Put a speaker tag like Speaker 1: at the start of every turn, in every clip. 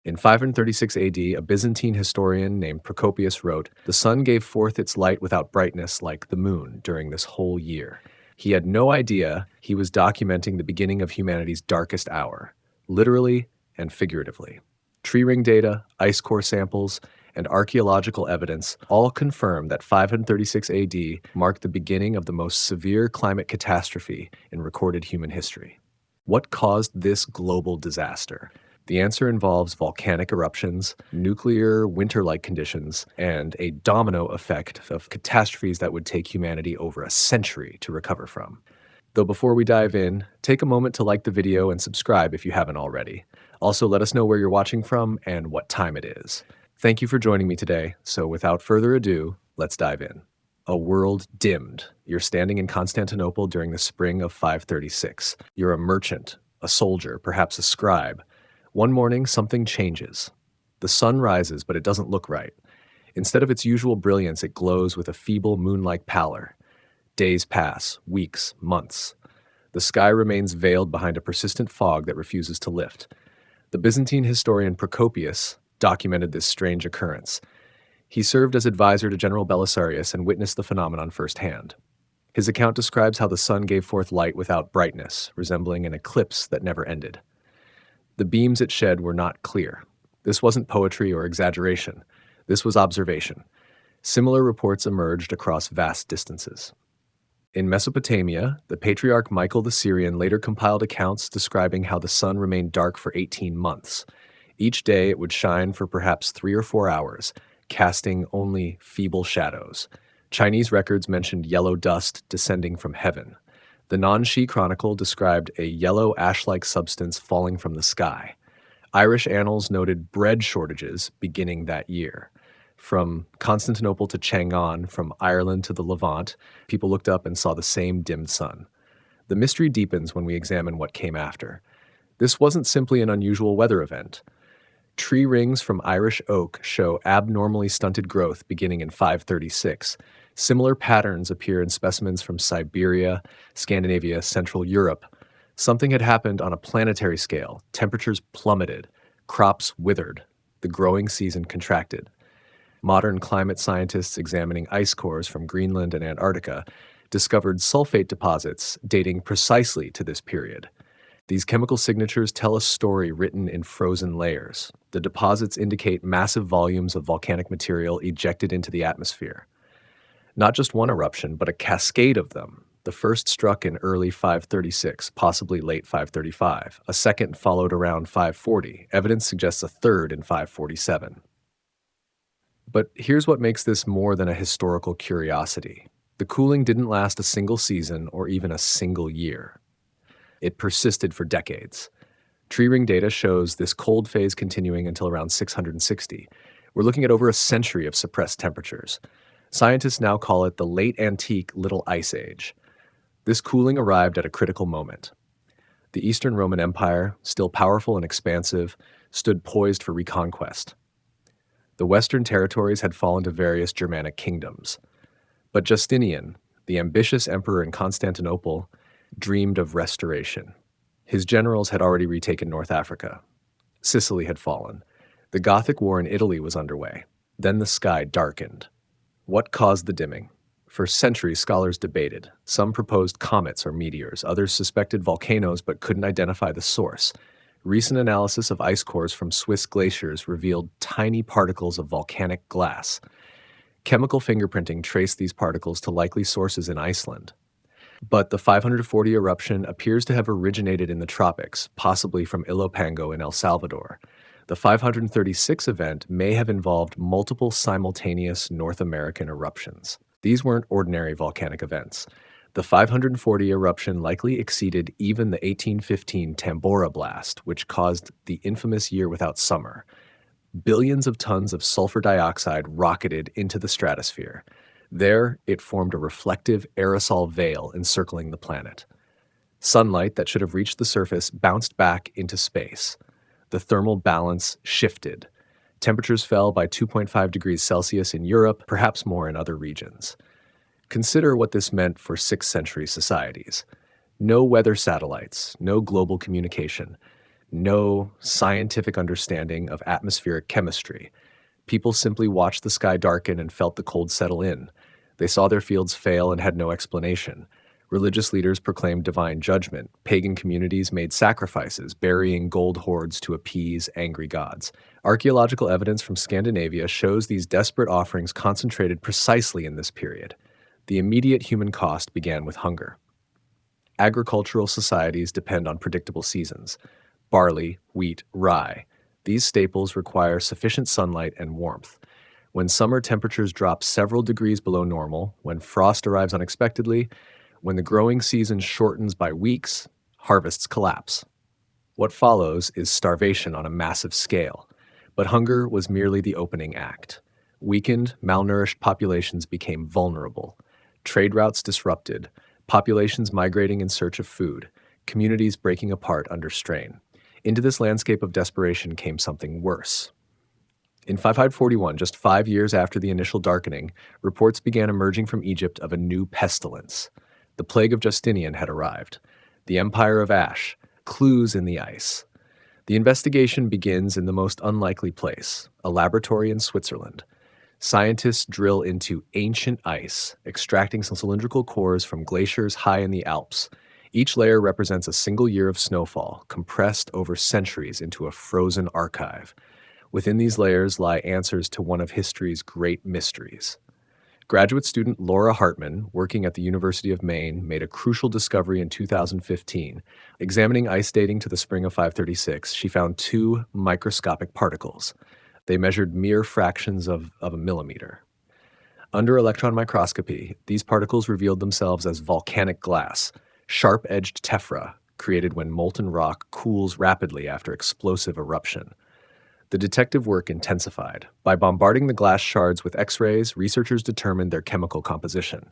Speaker 1: In 536 AD, a Byzantine historian named Procopius wrote, "The sun gave forth its light without brightness like the moon during this whole year." He had no idea he was documenting the beginning of humanity's darkest hour, literally and figuratively. Tree ring data, ice core samples, and archaeological evidence all confirm that 536 AD marked the beginning of the most severe climate catastrophe in recorded human history. What caused this global disaster? The answer involves volcanic eruptions, nuclear winter-like conditions, and a domino effect of catastrophes that would take humanity over a century to recover from. Though before we dive in, take a moment to like the video and subscribe if you haven't already. Also, let us know where you're watching from and what time it is. Thank you for joining me today, so without further ado, let's dive in. A world dimmed. You're standing in Constantinople during the spring of 536. You're a merchant, a soldier, perhaps a scribe. One morning, something changes. The sun rises, but it doesn't look right. Instead of its usual brilliance, it glows with a feeble moon-like pallor. Days pass, weeks, months. The sky remains veiled behind a persistent fog that refuses to lift. The Byzantine historian Procopius documented this strange occurrence. He served as advisor to General Belisarius and witnessed the phenomenon firsthand. His account describes how the sun gave forth light without brightness, resembling an eclipse that never ended. The beams it shed were not clear. This wasn't poetry or exaggeration. This was observation. Similar reports emerged across vast distances. In Mesopotamia, the patriarch Michael the Syrian later compiled accounts describing how the sun remained dark for 18 months. Each day it would shine for perhaps 3 or 4 hours, casting only feeble shadows. Chinese records mentioned yellow dust descending from heaven. The Nanxi Chronicle described a yellow ash-like substance falling from the sky. Irish annals noted bread shortages beginning that year. From Constantinople to Chang'an, from Ireland to the Levant, people looked up and saw the same dimmed sun. The mystery deepens when we examine what came after. This wasn't simply an unusual weather event. Tree rings from Irish oak show abnormally stunted growth beginning in 536. Similar patterns appear in specimens from Siberia, Scandinavia, Central Europe. Something had happened on a planetary scale. Temperatures plummeted. Crops withered. The growing season contracted. Modern climate scientists examining ice cores from Greenland and Antarctica discovered sulfate deposits dating precisely to this period. These chemical signatures tell a story written in frozen layers. The deposits indicate massive volumes of volcanic material ejected into the atmosphere. Not just one eruption, but a cascade of them. The first struck in early 536, possibly late 535. A second followed around 540. Evidence suggests a third in 547. But here's what makes this more than a historical curiosity. The cooling didn't last a single season or even a single year. It persisted for decades. Tree ring data shows this cold phase continuing until around 660. We're looking at over a century of suppressed temperatures. Scientists now call it the late antique Little Ice Age. This cooling arrived at a critical moment. The Eastern Roman Empire, still powerful and expansive, stood poised for reconquest. The Western territories had fallen to various Germanic kingdoms. But Justinian, the ambitious emperor in Constantinople, dreamed of restoration. His generals had already retaken North Africa. Sicily had fallen. The Gothic War in Italy was underway. Then the sky darkened. What caused the dimming? For centuries, scholars debated. Some proposed comets or meteors. Others suspected volcanoes but couldn't identify the source. Recent analysis of ice cores from Swiss glaciers revealed tiny particles of volcanic glass. Chemical fingerprinting traced these particles to likely sources in Iceland. But the 540 eruption appears to have originated in the tropics, possibly from Ilopango in El Salvador. The 536 event may have involved multiple simultaneous North American eruptions. These weren't ordinary volcanic events. The 540 eruption likely exceeded even the 1815 Tambora blast, which caused the infamous year without summer. Billions of tons of sulfur dioxide rocketed into the stratosphere. There, it formed a reflective aerosol veil encircling the planet. Sunlight that should have reached the surface bounced back into space. The thermal balance shifted. Temperatures fell by 2.5 degrees Celsius in Europe, perhaps more in other regions. Consider what this meant for 6th century societies. No weather satellites, no global communication. no scientific understanding of atmospheric chemistry. People simply watched the sky darken and felt the cold settle in. They saw their fields fail and had no explanation. Religious leaders proclaimed divine judgment. Pagan communities made sacrifices, burying gold hoards to appease angry gods. Archaeological evidence from Scandinavia shows these desperate offerings concentrated precisely in this period. The immediate human cost began with hunger. Agricultural societies depend on predictable seasons: barley, wheat, rye. These staples require sufficient sunlight and warmth. When summer temperatures drop several degrees below normal, when frost arrives unexpectedly, when the growing season shortens by weeks, harvests collapse. What follows is starvation on a massive scale. But hunger was merely the opening act. Weakened, malnourished populations became vulnerable. Trade routes disrupted, populations migrating in search of food, communities breaking apart under strain. Into this landscape of desperation came something worse. In 541, just 5 years after the initial darkening, reports began emerging from Egypt of a new pestilence. The plague of Justinian had arrived. The Empire of Ash, clues in the ice. The investigation begins in the most unlikely place, a laboratory in Switzerland. Scientists drill into ancient ice, extracting some cylindrical cores from glaciers high in the Alps. Each layer represents a single year of snowfall, compressed over centuries into a frozen archive. Within these layers lie answers to one of history's great mysteries. Graduate student Laura Hartman, working at the University of Maine, made a crucial discovery in 2015. Examining ice dating to the spring of 536, she found two microscopic particles. They measured mere fractions of a millimeter. Under electron microscopy, these particles revealed themselves as volcanic glass, sharp-edged tephra, created when molten rock cools rapidly after explosive eruption. The detective work intensified. By bombarding the glass shards with X-rays, researchers determined their chemical composition.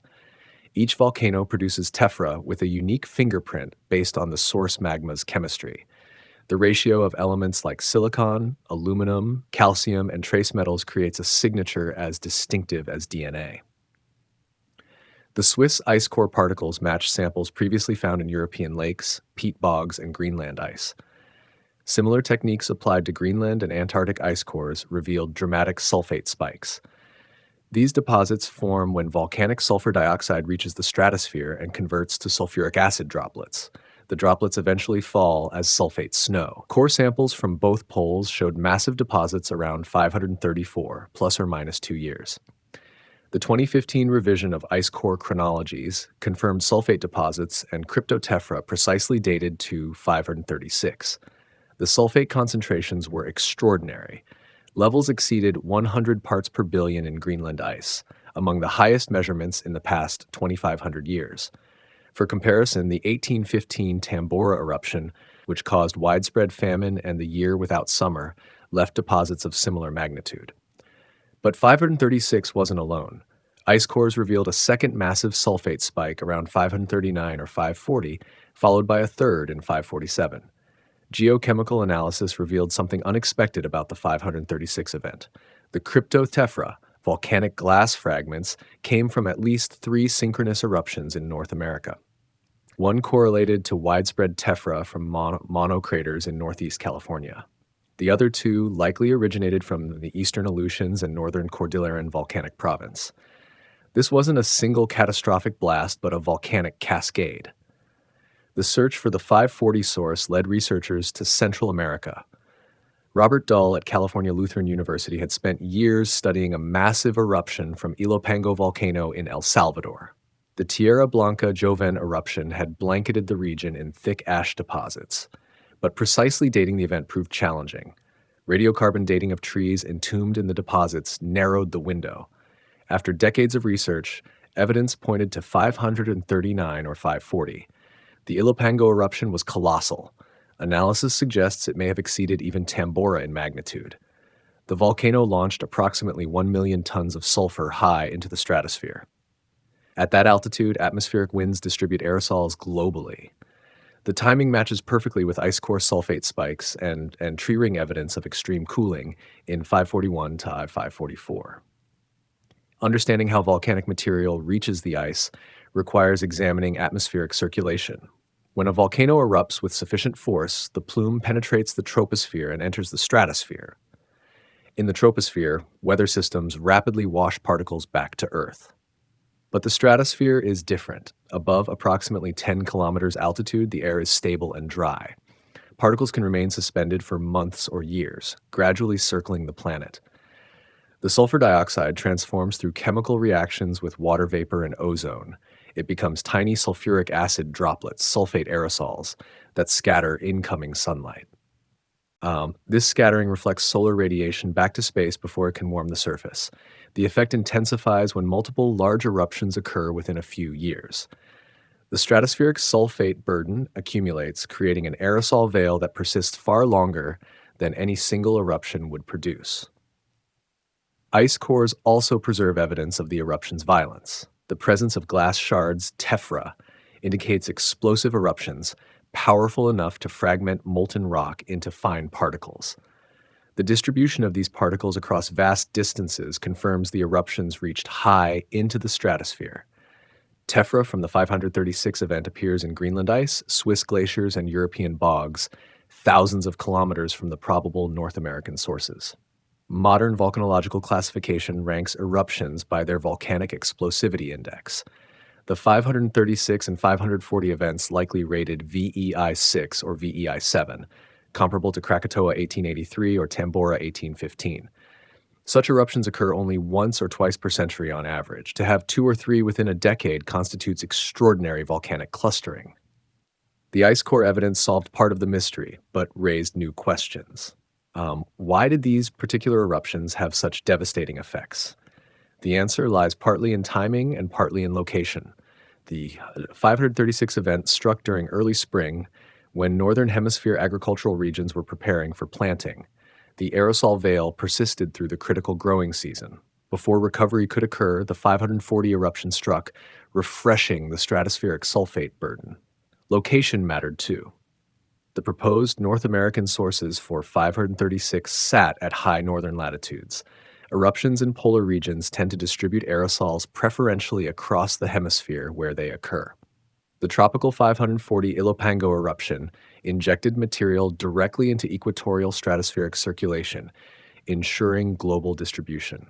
Speaker 1: Each volcano produces tephra with a unique fingerprint based on the source magma's chemistry. The ratio of elements like silicon, aluminum, calcium, and trace metals creates a signature as distinctive as DNA. The Swiss ice core particles match samples previously found in European lakes, peat bogs, and Greenland ice. Similar techniques applied to Greenland and Antarctic ice cores revealed dramatic sulfate spikes. These deposits form when volcanic sulfur dioxide reaches the stratosphere and converts to sulfuric acid droplets. The droplets eventually fall as sulfate snow. Core samples from both poles showed massive deposits around 534, plus or minus 2 years. The 2015 revision of ice core chronologies confirmed sulfate deposits and cryptotephra precisely dated to 536. The sulfate concentrations were extraordinary. Levels exceeded 100 parts per billion in Greenland ice, among the highest measurements in the past 2,500 years. For comparison, the 1815 Tambora eruption, which caused widespread famine and the year without summer, left deposits of similar magnitude. But 536 wasn't alone. Ice cores revealed a second massive sulfate spike around 539 or 540, followed by a third in 547. Geochemical analysis revealed something unexpected about the 536 event. The cryptotephra, volcanic glass fragments, came from at least 3 synchronous eruptions in North America. One correlated to widespread tephra from monocraters in northeast California. The other 2 likely originated from the eastern Aleutians and northern Cordilleran volcanic province. This wasn't a single catastrophic blast, but a volcanic cascade. The search for the 540 source led researchers to Central America. Robert Dull at California Lutheran University had spent years studying a massive eruption from Ilopango volcano in El Salvador. The Tierra Blanca Joven eruption had blanketed the region in thick ash deposits, but precisely dating the event proved challenging. Radiocarbon dating of trees entombed in the deposits narrowed the window. After decades of research, evidence pointed to 539 or 540. The Ilopango eruption was colossal. Analysis suggests it may have exceeded even Tambora in magnitude. The volcano launched approximately 1 million tons of sulfur high into the stratosphere. At that altitude, atmospheric winds distribute aerosols globally. The timing matches perfectly with ice core sulfate spikes and tree ring evidence of extreme cooling in 541 to 544. Understanding how volcanic material reaches the ice requires examining atmospheric circulation. When a volcano erupts with sufficient force, the plume penetrates the troposphere and enters the stratosphere. In the troposphere, weather systems rapidly wash particles back to Earth. But the stratosphere is different. Above approximately 10 kilometers altitude, the air is stable and dry. Particles can remain suspended for months or years, gradually circling the planet. The sulfur dioxide transforms through chemical reactions with water vapor and ozone. It becomes tiny sulfuric acid droplets, sulfate aerosols, that scatter incoming sunlight. This scattering reflects solar radiation back to space before it can warm the surface. The effect intensifies when multiple large eruptions occur within a few years. The stratospheric sulfate burden accumulates, creating an aerosol veil that persists far longer than any single eruption would produce. Ice cores also preserve evidence of the eruption's violence. The presence of glass shards, tephra, indicates explosive eruptions, powerful enough to fragment molten rock into fine particles. The distribution of these particles across vast distances confirms the eruptions reached high into the stratosphere. Tephra from the 536 event appears in Greenland ice, Swiss glaciers, and European bogs, thousands of kilometers from the probable North American sources. Modern volcanological classification ranks eruptions by their volcanic explosivity index. The 536 and 540 events likely rated VEI 6 or VEI 7, comparable to Krakatoa 1883 or Tambora 1815. Such eruptions occur only once or twice per century on average. To have 2 or 3 within a decade constitutes extraordinary volcanic clustering. The ice core evidence solved part of the mystery, but raised new questions. Why did these particular eruptions have such devastating effects? The answer lies partly in timing and partly in location. The 536 event struck during early spring when Northern Hemisphere agricultural regions were preparing for planting. The aerosol veil persisted through the critical growing season. Before recovery could occur, the 540 eruption struck, refreshing the stratospheric sulfate burden. Location mattered too. The proposed North American sources for 536 sat at high northern latitudes. Eruptions in polar regions tend to distribute aerosols preferentially across the hemisphere where they occur. The tropical 540 Ilopango eruption injected material directly into equatorial stratospheric circulation, ensuring global distribution.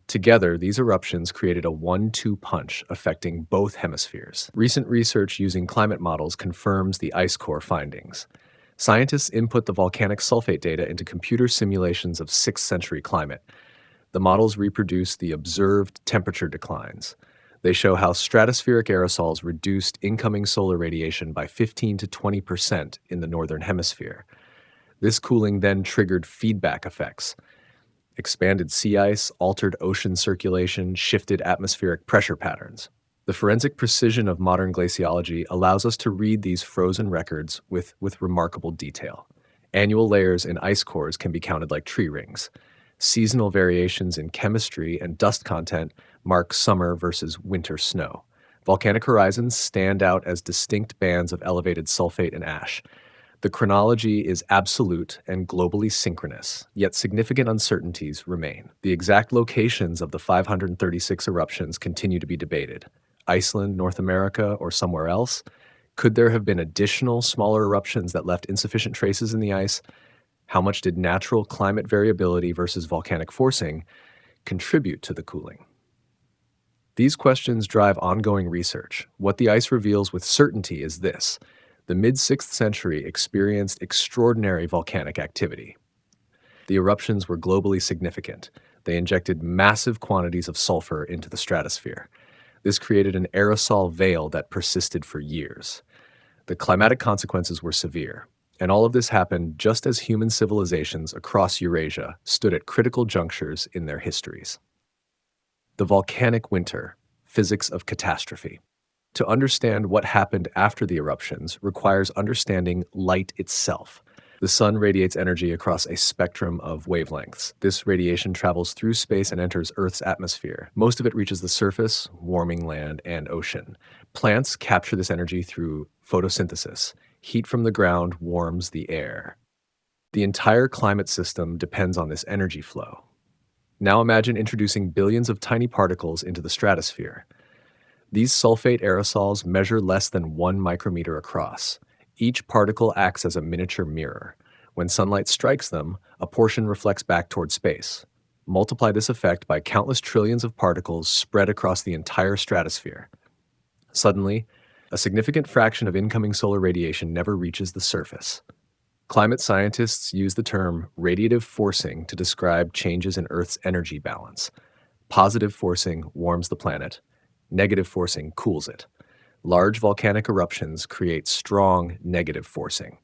Speaker 1: Together, these eruptions created a 1-2 punch affecting both hemispheres. Recent research using climate models confirms the ice core findings. Scientists input the volcanic sulfate data into computer simulations of 6th century climate. The models reproduce the observed temperature declines. They show how stratospheric aerosols reduced incoming solar radiation by 15 to 20% in the northern hemisphere. This cooling then triggered feedback effects. Expanded sea ice, altered ocean circulation, shifted atmospheric pressure patterns. The forensic precision of modern glaciology allows us to read these frozen records with remarkable detail. Annual layers in ice cores can be counted like tree rings. Seasonal variations in chemistry and dust content mark summer versus winter snow. Volcanic horizons stand out as distinct bands of elevated sulfate and ash. The chronology is absolute and globally synchronous, yet significant uncertainties remain. The exact locations of the 536 eruptions continue to be debated. Iceland, North America, or somewhere else? Could there have been additional smaller eruptions that left insufficient traces in the ice? How much did natural climate variability versus volcanic forcing contribute to the cooling? These questions drive ongoing research. What the ice reveals with certainty is this: the mid-6th century experienced extraordinary volcanic activity. The eruptions were globally significant. They injected massive quantities of sulfur into the stratosphere. This created an aerosol veil that persisted for years. The climatic consequences were severe, and all of this happened just as human civilizations across Eurasia stood at critical junctures in their histories. The volcanic winter, physics of catastrophe. To understand what happened after the eruptions requires understanding light itself. The sun radiates energy across a spectrum of wavelengths. This radiation travels through space and enters Earth's atmosphere. Most of it reaches the surface, warming land and ocean. Plants capture this energy through photosynthesis. Heat from the ground warms the air. The entire climate system depends on this energy flow. Now imagine introducing billions of tiny particles into the stratosphere. These sulfate aerosols measure less than 1 micrometer across. Each particle acts as a miniature mirror. When sunlight strikes them, a portion reflects back toward space. Multiply this effect by countless trillions of particles spread across the entire stratosphere. Suddenly, a significant fraction of incoming solar radiation never reaches the surface. Climate scientists use the term radiative forcing to describe changes in Earth's energy balance. Positive forcing warms the planet, negative forcing cools it. Large volcanic eruptions create strong negative forcing.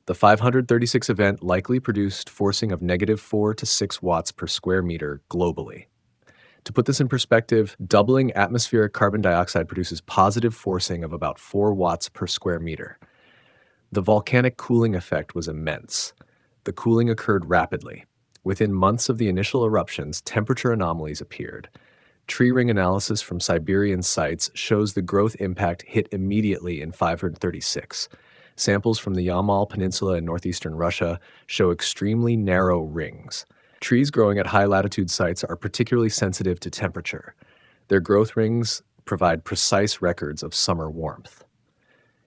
Speaker 1: The 536 event likely produced forcing of -4 to 6 watts per square meter globally. To put this in perspective, doubling atmospheric carbon dioxide produces positive forcing of about 4 watts per square meter. The volcanic cooling effect was immense. The cooling occurred rapidly. Within months of the initial eruptions, temperature anomalies appeared. Tree ring analysis from Siberian sites shows the growth impact hit immediately in 536. Samples from the Yamal Peninsula in northeastern Russia show extremely narrow rings. Trees growing at high latitude sites are particularly sensitive to temperature. Their growth rings provide precise records of summer warmth.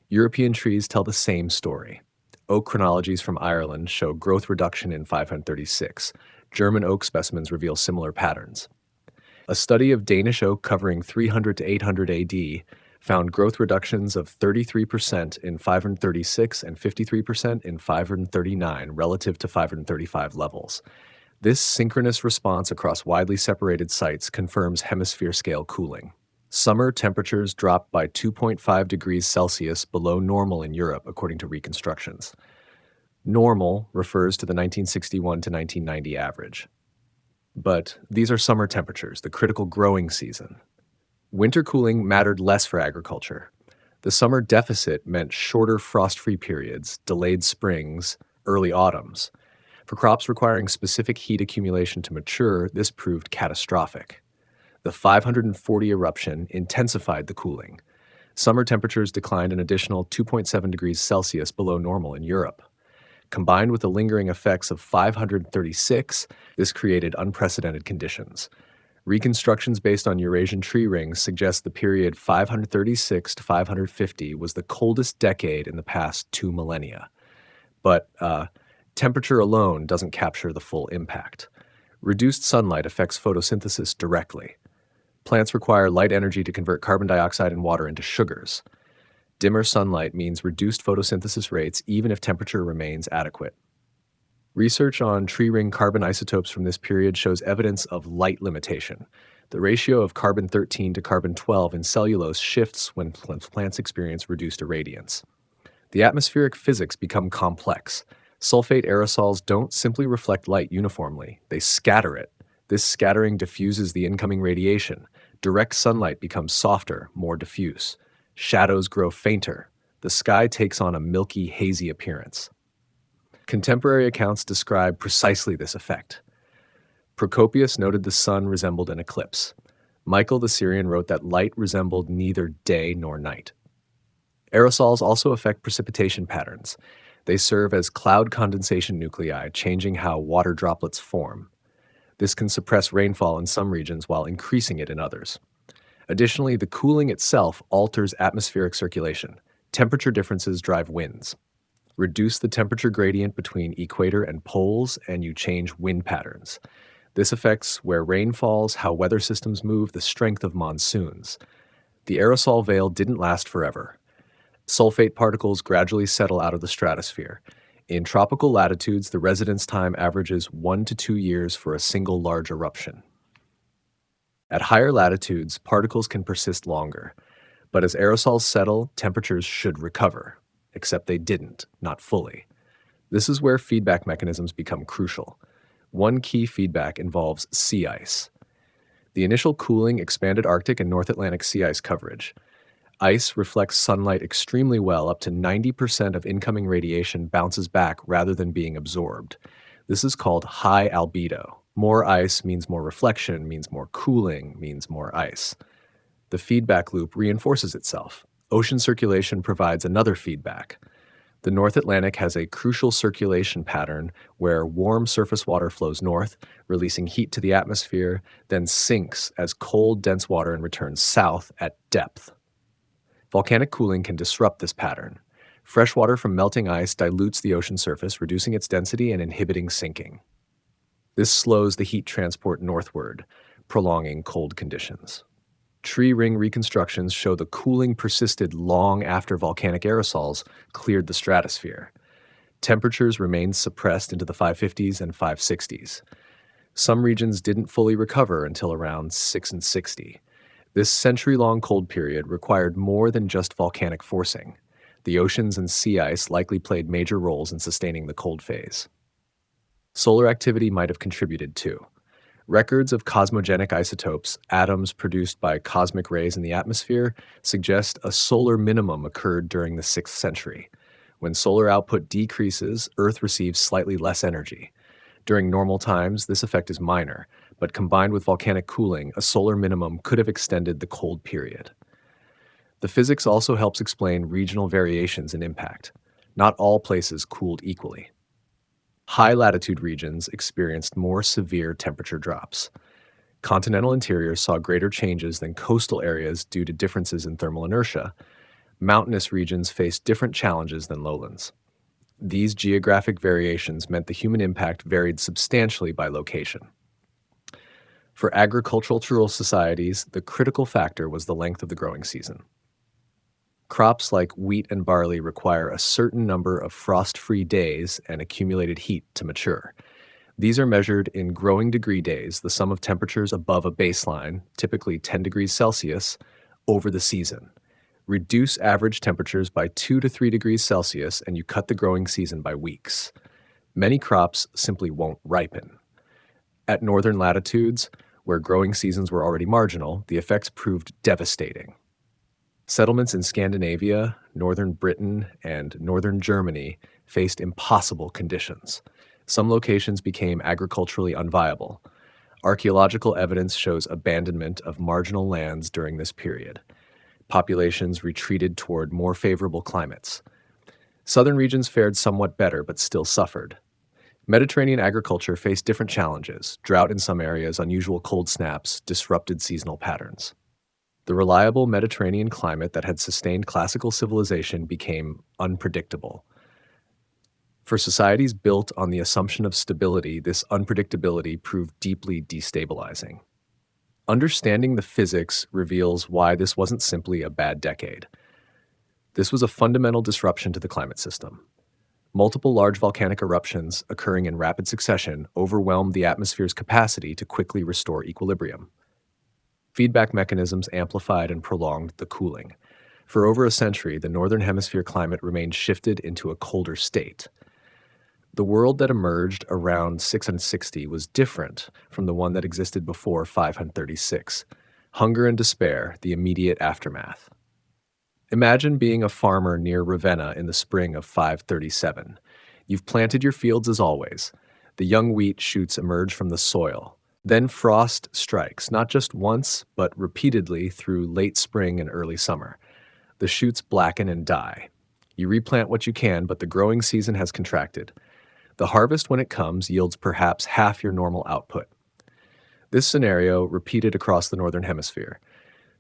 Speaker 1: European trees tell the same story. Oak chronologies from Ireland show growth reduction in 536. German oak specimens reveal similar patterns. A study of Danish oak covering 300 to 800 AD found growth reductions of 33% in 536 and 53% in 539 relative to 535 levels. This synchronous response across widely separated sites confirms hemisphere-scale cooling. Summer temperatures dropped by 2.5 degrees Celsius below normal in Europe, according to reconstructions. Normal refers to the 1961 to 1990 average. But these are summer temperatures, the critical growing season. Winter cooling mattered less for agriculture. The summer deficit meant shorter frost-free periods, delayed springs, early autumns. For crops requiring specific heat accumulation to mature, this proved catastrophic. The 540 eruption intensified the cooling. Summer temperatures declined an additional 2.7 degrees Celsius below normal in Europe. Combined with the lingering effects of 536, this created unprecedented conditions. Reconstructions based on Eurasian tree rings suggest the period 536 to 550 was the coldest decade in the past 2 millennia. But temperature alone doesn't capture the full impact. Reduced sunlight affects photosynthesis directly. Plants require light energy to convert carbon dioxide and water into sugars. Dimmer sunlight means reduced photosynthesis rates even if temperature remains adequate. Research on tree ring carbon isotopes from this period shows evidence of light limitation. The ratio of carbon-13 to carbon-12 in cellulose shifts when plants experience reduced irradiance. The atmospheric physics become complex. Sulfate aerosols don't simply reflect light uniformly, they scatter it. This scattering diffuses the incoming radiation. Direct sunlight becomes softer, more diffuse. Shadows grow fainter. The sky takes on a milky, hazy appearance. Contemporary accounts describe precisely this effect. Procopius noted the sun resembled an eclipse. Michael the Syrian wrote that light resembled neither day nor night. Aerosols also affect precipitation patterns. They serve as cloud condensation nuclei, changing how water droplets form. This can suppress rainfall in some regions while increasing it in others. Additionally, the cooling itself alters atmospheric circulation. Temperature differences drive winds. Reduce the temperature gradient between equator and poles, and you change wind patterns. This affects where rain falls, how weather systems move, the strength of monsoons. The aerosol veil didn't last forever. Sulfate particles gradually settle out of the stratosphere. In tropical latitudes, the residence time averages 1 to 2 years for a single large eruption. At higher latitudes, particles can persist longer, but as aerosols settle, temperatures should recover, except they didn't, not fully. This is where feedback mechanisms become crucial. One key feedback involves sea ice. The initial cooling expanded Arctic and North Atlantic sea ice coverage. Ice reflects sunlight extremely well. Up to 90% of incoming radiation bounces back rather than being absorbed. This is called high albedo. More ice means more reflection, means more cooling, means more ice. The feedback loop reinforces itself. Ocean circulation provides another feedback. The North Atlantic has a crucial circulation pattern where warm surface water flows north, releasing heat to the atmosphere, then sinks as cold, dense water and returns south at depth. Volcanic cooling can disrupt this pattern. Fresh water from melting ice dilutes the ocean surface, reducing its density and inhibiting sinking. This slows the heat transport northward, prolonging cold conditions. Tree ring reconstructions show the cooling persisted long after volcanic aerosols cleared the stratosphere. Temperatures remained suppressed into the 550s and 560s. Some regions didn't fully recover until around 660. This century-long cold period required more than just volcanic forcing. The oceans and sea ice likely played major roles in sustaining the cold phase. Solar activity might have contributed too. Records of cosmogenic isotopes, atoms produced by cosmic rays in the atmosphere, suggest a solar minimum occurred during the 6th century. When solar output decreases, Earth receives slightly less energy. During normal times, this effect is minor, but combined with volcanic cooling, a solar minimum could have extended the cold period. The physics also helps explain regional variations in impact. Not all places cooled equally. High-latitude regions experienced more severe temperature drops. Continental interiors saw greater changes than coastal areas due to differences in thermal inertia. Mountainous regions faced different challenges than lowlands. These geographic variations meant the human impact varied substantially by location. For agricultural societies, the critical factor was the length of the growing season. Crops like wheat and barley require a certain number of frost-free days and accumulated heat to mature. These are measured in growing degree days, the sum of temperatures above a baseline, typically 10 degrees Celsius, over the season. Reduce average temperatures by 2 to 3 degrees Celsius and you cut the growing season by weeks. Many crops simply won't ripen. At northern latitudes, where growing seasons were already marginal, the effects proved devastating. Settlements in Scandinavia, northern Britain, and northern Germany faced impossible conditions. Some locations became agriculturally unviable. Archaeological evidence shows abandonment of marginal lands during this period. Populations retreated toward more favorable climates. Southern regions fared somewhat better but still suffered. Mediterranean agriculture faced different challenges. Drought in some areas, unusual cold snaps, disrupted seasonal patterns. The reliable Mediterranean climate that had sustained classical civilization became unpredictable. For societies built on the assumption of stability, this unpredictability proved deeply destabilizing. Understanding the physics reveals why this wasn't simply a bad decade. This was a fundamental disruption to the climate system. Multiple large volcanic eruptions occurring in rapid succession overwhelmed the atmosphere's capacity to quickly restore equilibrium. Feedback mechanisms amplified and prolonged the cooling. For over a century, the northern hemisphere climate remained shifted into a colder state. The world that emerged around 660 was different from the one that existed before 536. Hunger and despair, the immediate aftermath. Imagine being a farmer near Ravenna in the spring of 537. You've planted your fields as always. The young wheat shoots emerge from the soil. Then frost strikes, not just once, but repeatedly through late spring and early summer. The shoots blacken and die. You replant what you can, but the growing season has contracted. The harvest, when it comes, yields perhaps half your normal output. This scenario repeated across the northern hemisphere.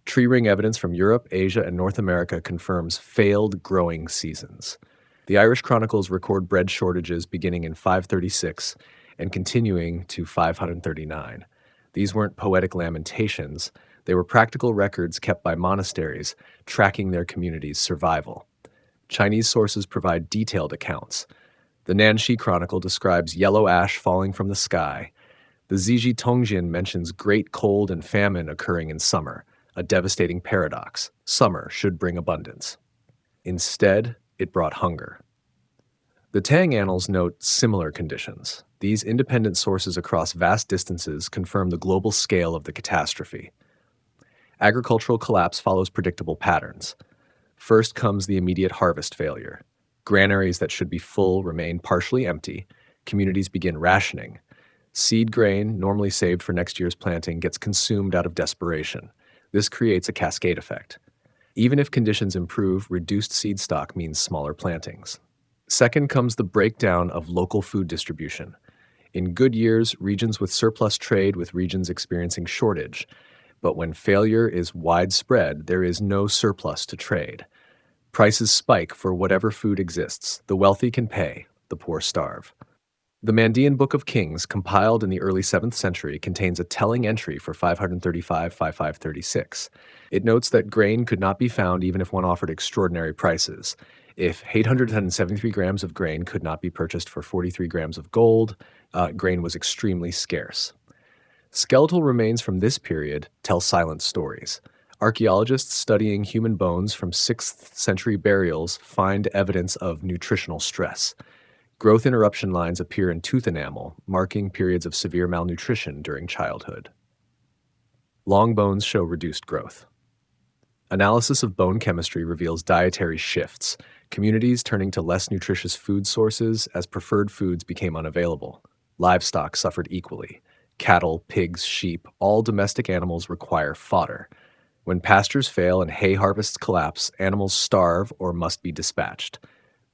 Speaker 1: Tree ring evidence from Europe, Asia, and North America confirms failed growing seasons. The Irish chronicles record bread shortages beginning in 536 and continuing to 539. These weren't poetic lamentations. They were practical records kept by monasteries, tracking their community's survival. Chinese sources provide detailed accounts. The Nanxi Chronicle describes yellow ash falling from the sky. The Ziji Tongjin mentions great cold and famine occurring in summer, a devastating paradox. Summer should bring abundance. Instead, it brought hunger. The Tang Annals note similar conditions. These independent sources across vast distances confirm the global scale of the catastrophe. Agricultural collapse follows predictable patterns. First comes the immediate harvest failure. Granaries that should be full remain partially empty. Communities begin rationing. Seed grain, normally saved for next year's planting, gets consumed out of desperation. This creates a cascade effect. Even if conditions improve, reduced seed stock means smaller plantings. Second comes the breakdown of local food distribution. In good years, regions with surplus trade with regions experiencing shortage. But when failure is widespread, there is no surplus to trade. Prices spike for whatever food exists. The wealthy can pay, the poor starve. The Mandean Book of Kings, compiled in the early 7th century, contains a telling entry for 535-5536. It notes that grain could not be found even if one offered extraordinary prices. If 873 grams of grain could not be purchased for 43 grams of gold, grain was extremely scarce. Skeletal remains from this period tell silent stories. Archaeologists studying human bones from 6th century burials find evidence of nutritional stress. Growth interruption lines appear in tooth enamel, marking periods of severe malnutrition during childhood. Long bones show reduced growth. Analysis of bone chemistry reveals dietary shifts, communities turning to less nutritious food sources as preferred foods became unavailable. Livestock suffered equally. Cattle, pigs, sheep, all domestic animals require fodder. When pastures fail and hay harvests collapse, animals starve or must be dispatched.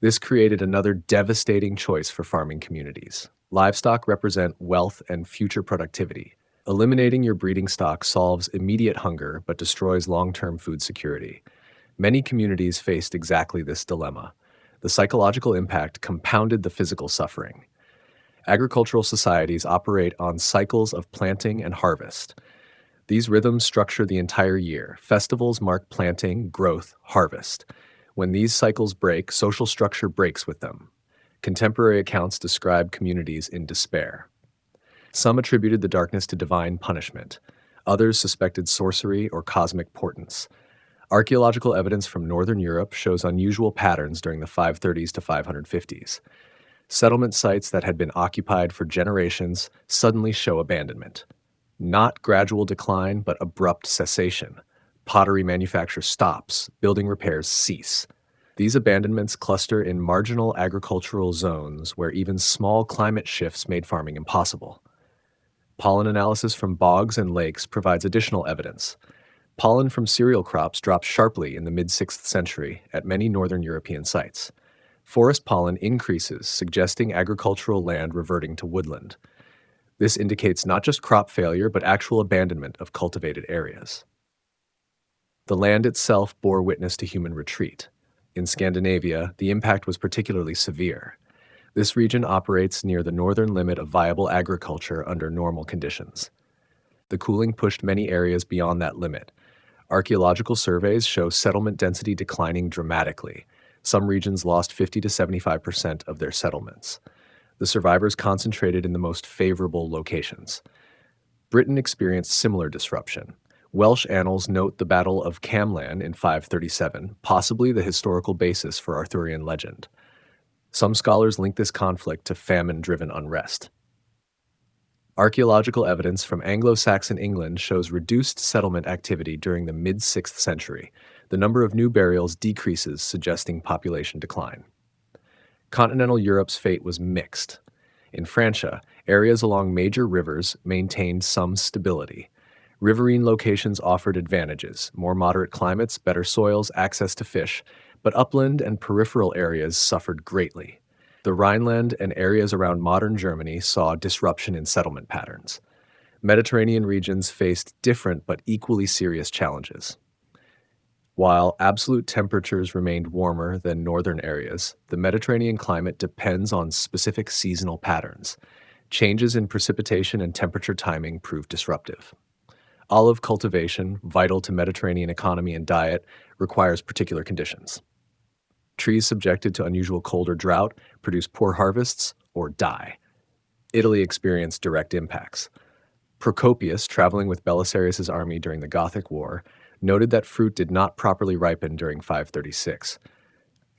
Speaker 1: This created another devastating choice for farming communities. Livestock represent wealth and future productivity. Eliminating your breeding stock solves immediate hunger but destroys long-term food security. Many communities faced exactly this dilemma. The psychological impact compounded the physical suffering. Agricultural societies operate on cycles of planting and harvest. These rhythms structure the entire year. Festivals mark planting, growth, harvest. When these cycles break, social structure breaks with them. Contemporary accounts describe communities in despair. Some attributed the darkness to divine punishment. Others suspected sorcery or cosmic portents. Archaeological evidence from Northern Europe shows unusual patterns during the 530s to 550s. Settlement sites that had been occupied for generations suddenly show abandonment. Not gradual decline, but abrupt cessation. Pottery manufacture stops, building repairs cease. These abandonments cluster in marginal agricultural zones where even small climate shifts made farming impossible. Pollen analysis from bogs and lakes provides additional evidence. Pollen from cereal crops dropped sharply in the mid-6th century at many northern European sites. Forest pollen increases, suggesting agricultural land reverting to woodland. This indicates not just crop failure, but actual abandonment of cultivated areas. The land itself bore witness to human retreat. In Scandinavia, the impact was particularly severe. This region operates near the northern limit of viable agriculture under normal conditions. The cooling pushed many areas beyond that limit. Archaeological surveys show settlement density declining dramatically. Some regions lost 50 to 75% of their settlements. The survivors concentrated in the most favorable locations. Britain experienced similar disruption. Welsh annals note the Battle of Camlan in 537, possibly the historical basis for Arthurian legend. Some scholars link this conflict to famine-driven unrest. Archaeological evidence from Anglo-Saxon England shows reduced settlement activity during the mid-6th century. The number of new burials decreases, suggesting population decline. Continental Europe's fate was mixed. In Francia, areas along major rivers maintained some stability. Riverine locations offered advantages: more moderate climates, better soils, access to fish, but upland and peripheral areas suffered greatly. The Rhineland and areas around modern Germany saw disruption in settlement patterns. Mediterranean regions faced different but equally serious challenges. While absolute temperatures remained warmer than northern areas, the Mediterranean climate depends on specific seasonal patterns. Changes in precipitation and temperature timing proved disruptive. Olive cultivation, vital to Mediterranean economy and diet, requires particular conditions. Trees subjected to unusual cold or drought produce poor harvests or die. Italy experienced direct impacts. Procopius, traveling with Belisarius's army during the Gothic War, noted that fruit did not properly ripen during 536.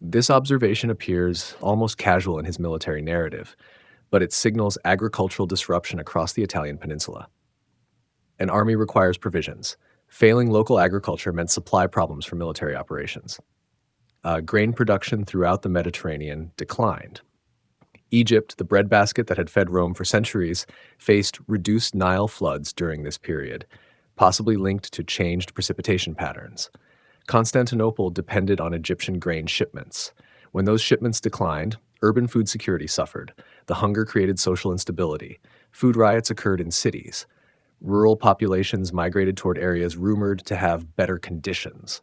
Speaker 1: This observation appears almost casual in his military narrative, but it signals agricultural disruption across the Italian peninsula. An army requires provisions. Failing local agriculture meant supply problems for military operations. Grain production throughout the Mediterranean declined. Egypt, the breadbasket that had fed Rome for centuries, faced reduced Nile floods during this period, possibly linked to changed precipitation patterns. Constantinople depended on Egyptian grain shipments. When those shipments declined, urban food security suffered. The hunger created social instability. Food riots occurred in cities. Rural populations migrated toward areas rumored to have better conditions.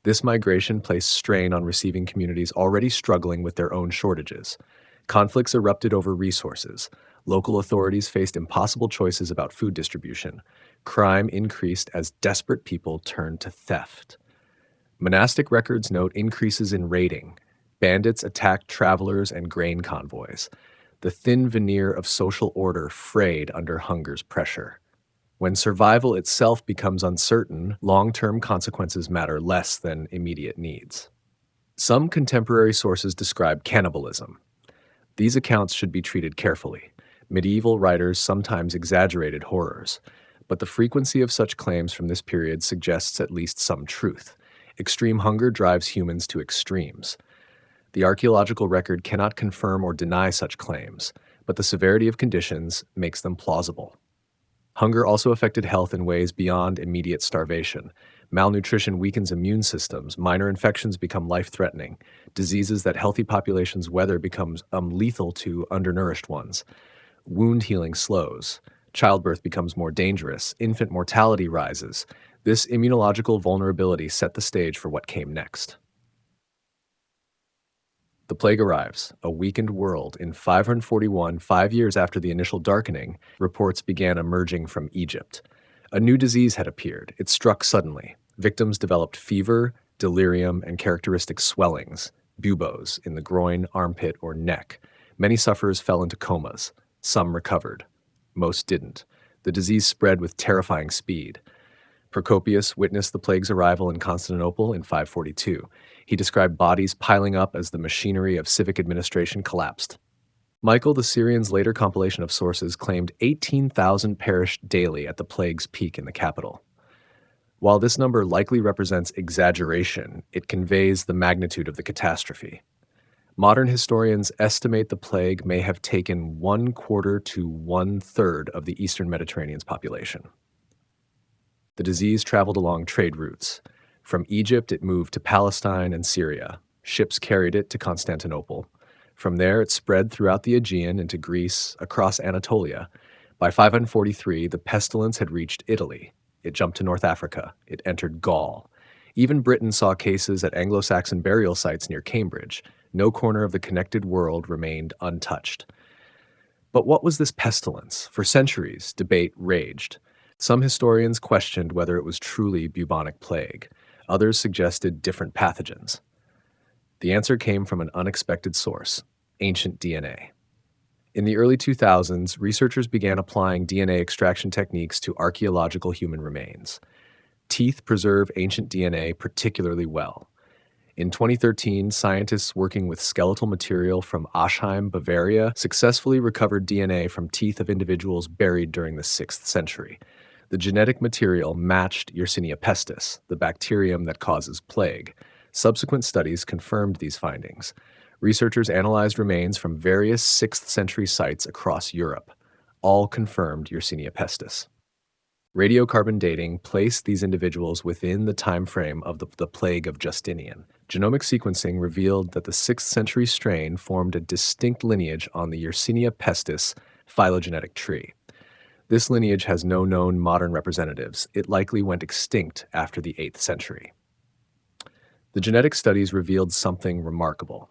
Speaker 1: This migration placed strain on receiving communities already struggling with their own shortages. Conflicts erupted over resources. Local authorities faced impossible choices about food distribution. Crime increased as desperate people turned to theft. Monastic records note increases in raiding. Bandits attacked travelers and grain convoys. The thin veneer of social order frayed under hunger's pressure. When survival itself becomes uncertain, long-term consequences matter less than immediate needs. Some contemporary sources describe cannibalism. These accounts should be treated carefully. Medieval writers sometimes exaggerated horrors, but the frequency of such claims from this period suggests at least some truth. Extreme hunger drives humans to extremes. The archaeological record cannot confirm or deny such claims, but the severity of conditions makes them plausible. Hunger also affected health in ways beyond immediate starvation. Malnutrition weakens immune systems, minor infections become life-threatening, diseases that healthy populations weather becomes lethal to undernourished ones. Wound healing slows, childbirth becomes more dangerous, infant mortality rises. This immunological vulnerability set the stage for what came next. The plague arrives, a weakened world. In 541, 5 years after the initial darkening, reports began emerging from Egypt. A new disease had appeared. It struck suddenly. Victims developed fever, delirium, and characteristic swellings, buboes, in the groin, armpit, or neck. Many sufferers fell into comas. Some recovered. Most didn't. The disease spread with terrifying speed. Procopius witnessed the plague's arrival in Constantinople in 542. He described bodies piling up as the machinery of civic administration collapsed. Michael the Syrian's later compilation of sources claimed 18,000 perished daily at the plague's peak in the capital. While this number likely represents exaggeration, it conveys the magnitude of the catastrophe. Modern historians estimate the plague may have taken 1/4 to 1/3 of the eastern Mediterranean's population. The disease traveled along trade routes. From Egypt, it moved to Palestine and Syria. Ships carried it to Constantinople. From there, it spread throughout the Aegean into Greece, across Anatolia. By 543, the pestilence had reached Italy. It jumped to North Africa. It entered Gaul. Even Britain saw cases at Anglo-Saxon burial sites near Cambridge. No corner of the connected world remained untouched. But what was this pestilence? For centuries, debate raged. Some historians questioned whether it was truly bubonic plague. Others suggested different pathogens. The answer came from an unexpected source: ancient DNA. In the early 2000s, researchers began applying DNA extraction techniques to archaeological human remains. Teeth preserve ancient DNA particularly well. In 2013, scientists working with skeletal material from Aschheim, Bavaria, successfully recovered DNA from teeth of individuals buried during the 6th century. The genetic material matched Yersinia pestis, the bacterium that causes plague. Subsequent studies confirmed these findings. Researchers analyzed remains from various 6th century sites across Europe. All confirmed Yersinia pestis. Radiocarbon dating placed these individuals within the time frame of the plague of Justinian. Genomic sequencing revealed that the 6th century strain formed a distinct lineage on the Yersinia pestis phylogenetic tree. This lineage has no known modern representatives. It likely went extinct after the 8th century. The genetic studies revealed something remarkable.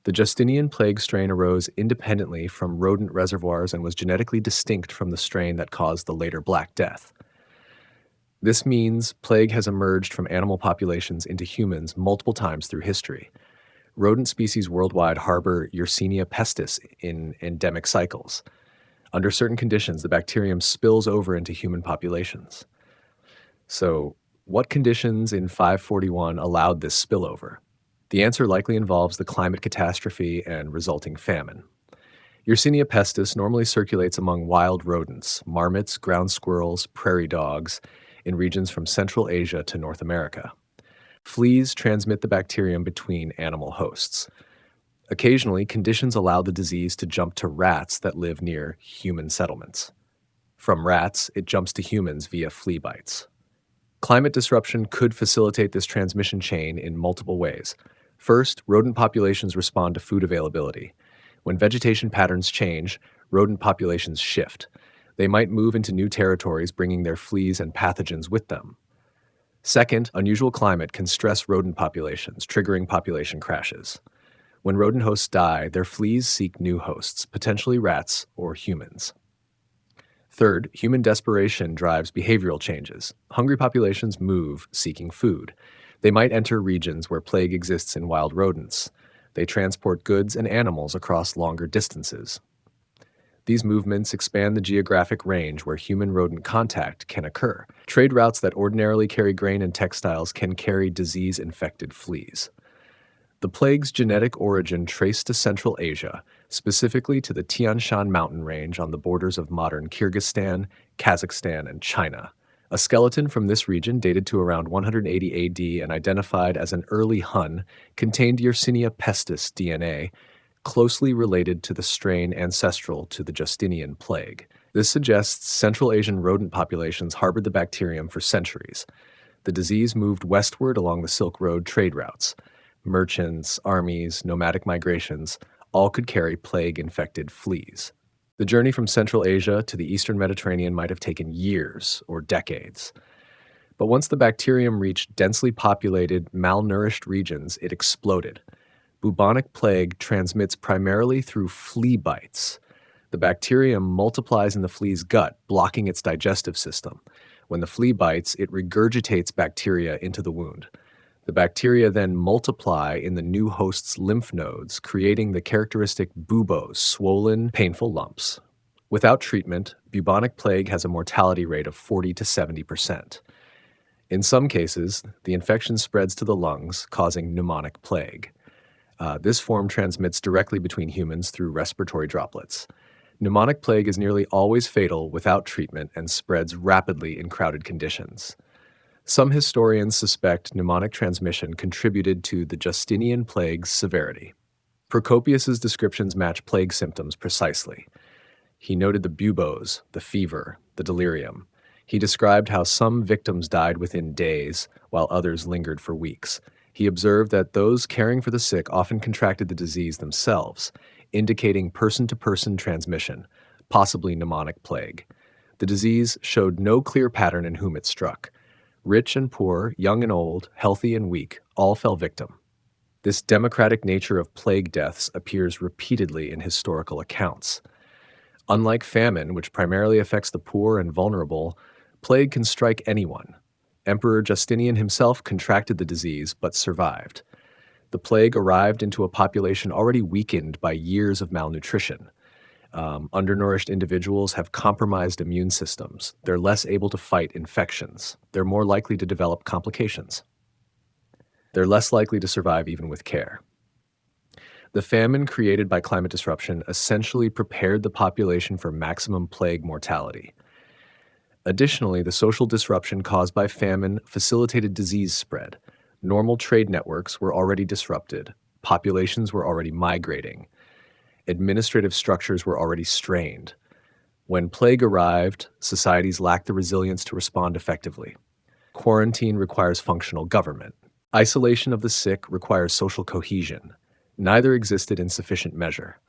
Speaker 1: The Justinian plague strain arose independently from rodent reservoirs and was genetically distinct from the strain that caused the later Black Death. This means plague has emerged from animal populations into humans multiple times through history. Rodent species worldwide harbor Yersinia pestis in endemic cycles. Under certain conditions, the bacterium spills over into human populations. So, what conditions in 541 allowed this spillover? The answer likely involves the climate catastrophe and resulting famine. Yersinia pestis normally circulates among wild rodents, marmots, ground squirrels, prairie dogs, in regions from Central Asia to North America. Fleas transmit the bacterium between animal hosts. Occasionally, conditions allow the disease to jump to rats that live near human settlements. From rats, it jumps to humans via flea bites. Climate disruption could facilitate this transmission chain in multiple ways. First, rodent populations respond to food availability. When vegetation patterns change, rodent populations shift. They might move into new territories, bringing their fleas and pathogens with them. Second, unusual climate can stress rodent populations, triggering population crashes. When rodent hosts die, their fleas seek new hosts, potentially rats or humans. Third, human desperation drives behavioral changes. Hungry populations move, seeking food. They might enter regions where plague exists in wild rodents. They transport goods and animals across longer distances. These movements expand the geographic range where human-rodent contact can occur. Trade routes that ordinarily carry grain and textiles can carry disease-infected fleas. The plague's genetic origin traced to Central Asia, specifically to the Tian Shan mountain range on the borders of modern Kyrgyzstan, Kazakhstan, and China. A skeleton from this region, dated to around 180 AD and identified as an early Hun, contained Yersinia pestis DNA, closely related to the strain ancestral to the Justinian plague. This suggests Central Asian rodent populations harbored the bacterium for centuries. The disease moved westward along the Silk Road trade routes. Merchants, armies, nomadic migrations, all could carry plague-infected fleas. The journey from Central Asia to the Eastern Mediterranean might have taken years or decades. But once the bacterium reached densely populated, malnourished regions, it exploded. Bubonic plague transmits primarily through flea bites. The bacterium multiplies in the flea's gut, blocking its digestive system. When the flea bites, it regurgitates bacteria into the wound. The bacteria then multiply in the new host's lymph nodes, creating the characteristic buboes, swollen, painful lumps. Without treatment, bubonic plague has a mortality rate of 40 to 70%. In some cases, the infection spreads to the lungs, causing pneumonic plague. This form transmits directly between humans through respiratory droplets. Pneumonic plague is nearly always fatal without treatment and spreads rapidly in crowded conditions. Some historians suspect pneumonic transmission contributed to the Justinian plague's severity. Procopius's descriptions match plague symptoms precisely. He noted the buboes, the fever, the delirium. He described how some victims died within days, while others lingered for weeks. He observed that those caring for the sick often contracted the disease themselves, indicating person-to-person transmission, possibly pneumonic plague. The disease showed no clear pattern in whom it struck. Rich and poor, young and old, healthy and weak, all fell victim. This democratic nature of plague deaths appears repeatedly in historical accounts. Unlike famine, which primarily affects the poor and vulnerable, plague can strike anyone. Emperor Justinian himself contracted the disease but survived. The plague arrived into a population already weakened by years of malnutrition. Undernourished individuals have compromised immune systems. They're less able to fight infections. They're more likely to develop complications. They're less likely to survive even with care. The famine created by climate disruption essentially prepared the population for maximum plague mortality. Additionally, the social disruption caused by famine facilitated disease spread. Normal trade networks were already disrupted. Populations were already migrating. Administrative structures were already strained. When plague arrived, societies lacked the resilience to respond effectively. Quarantine requires functional government. Isolation of the sick requires social cohesion. Neither existed in sufficient measure.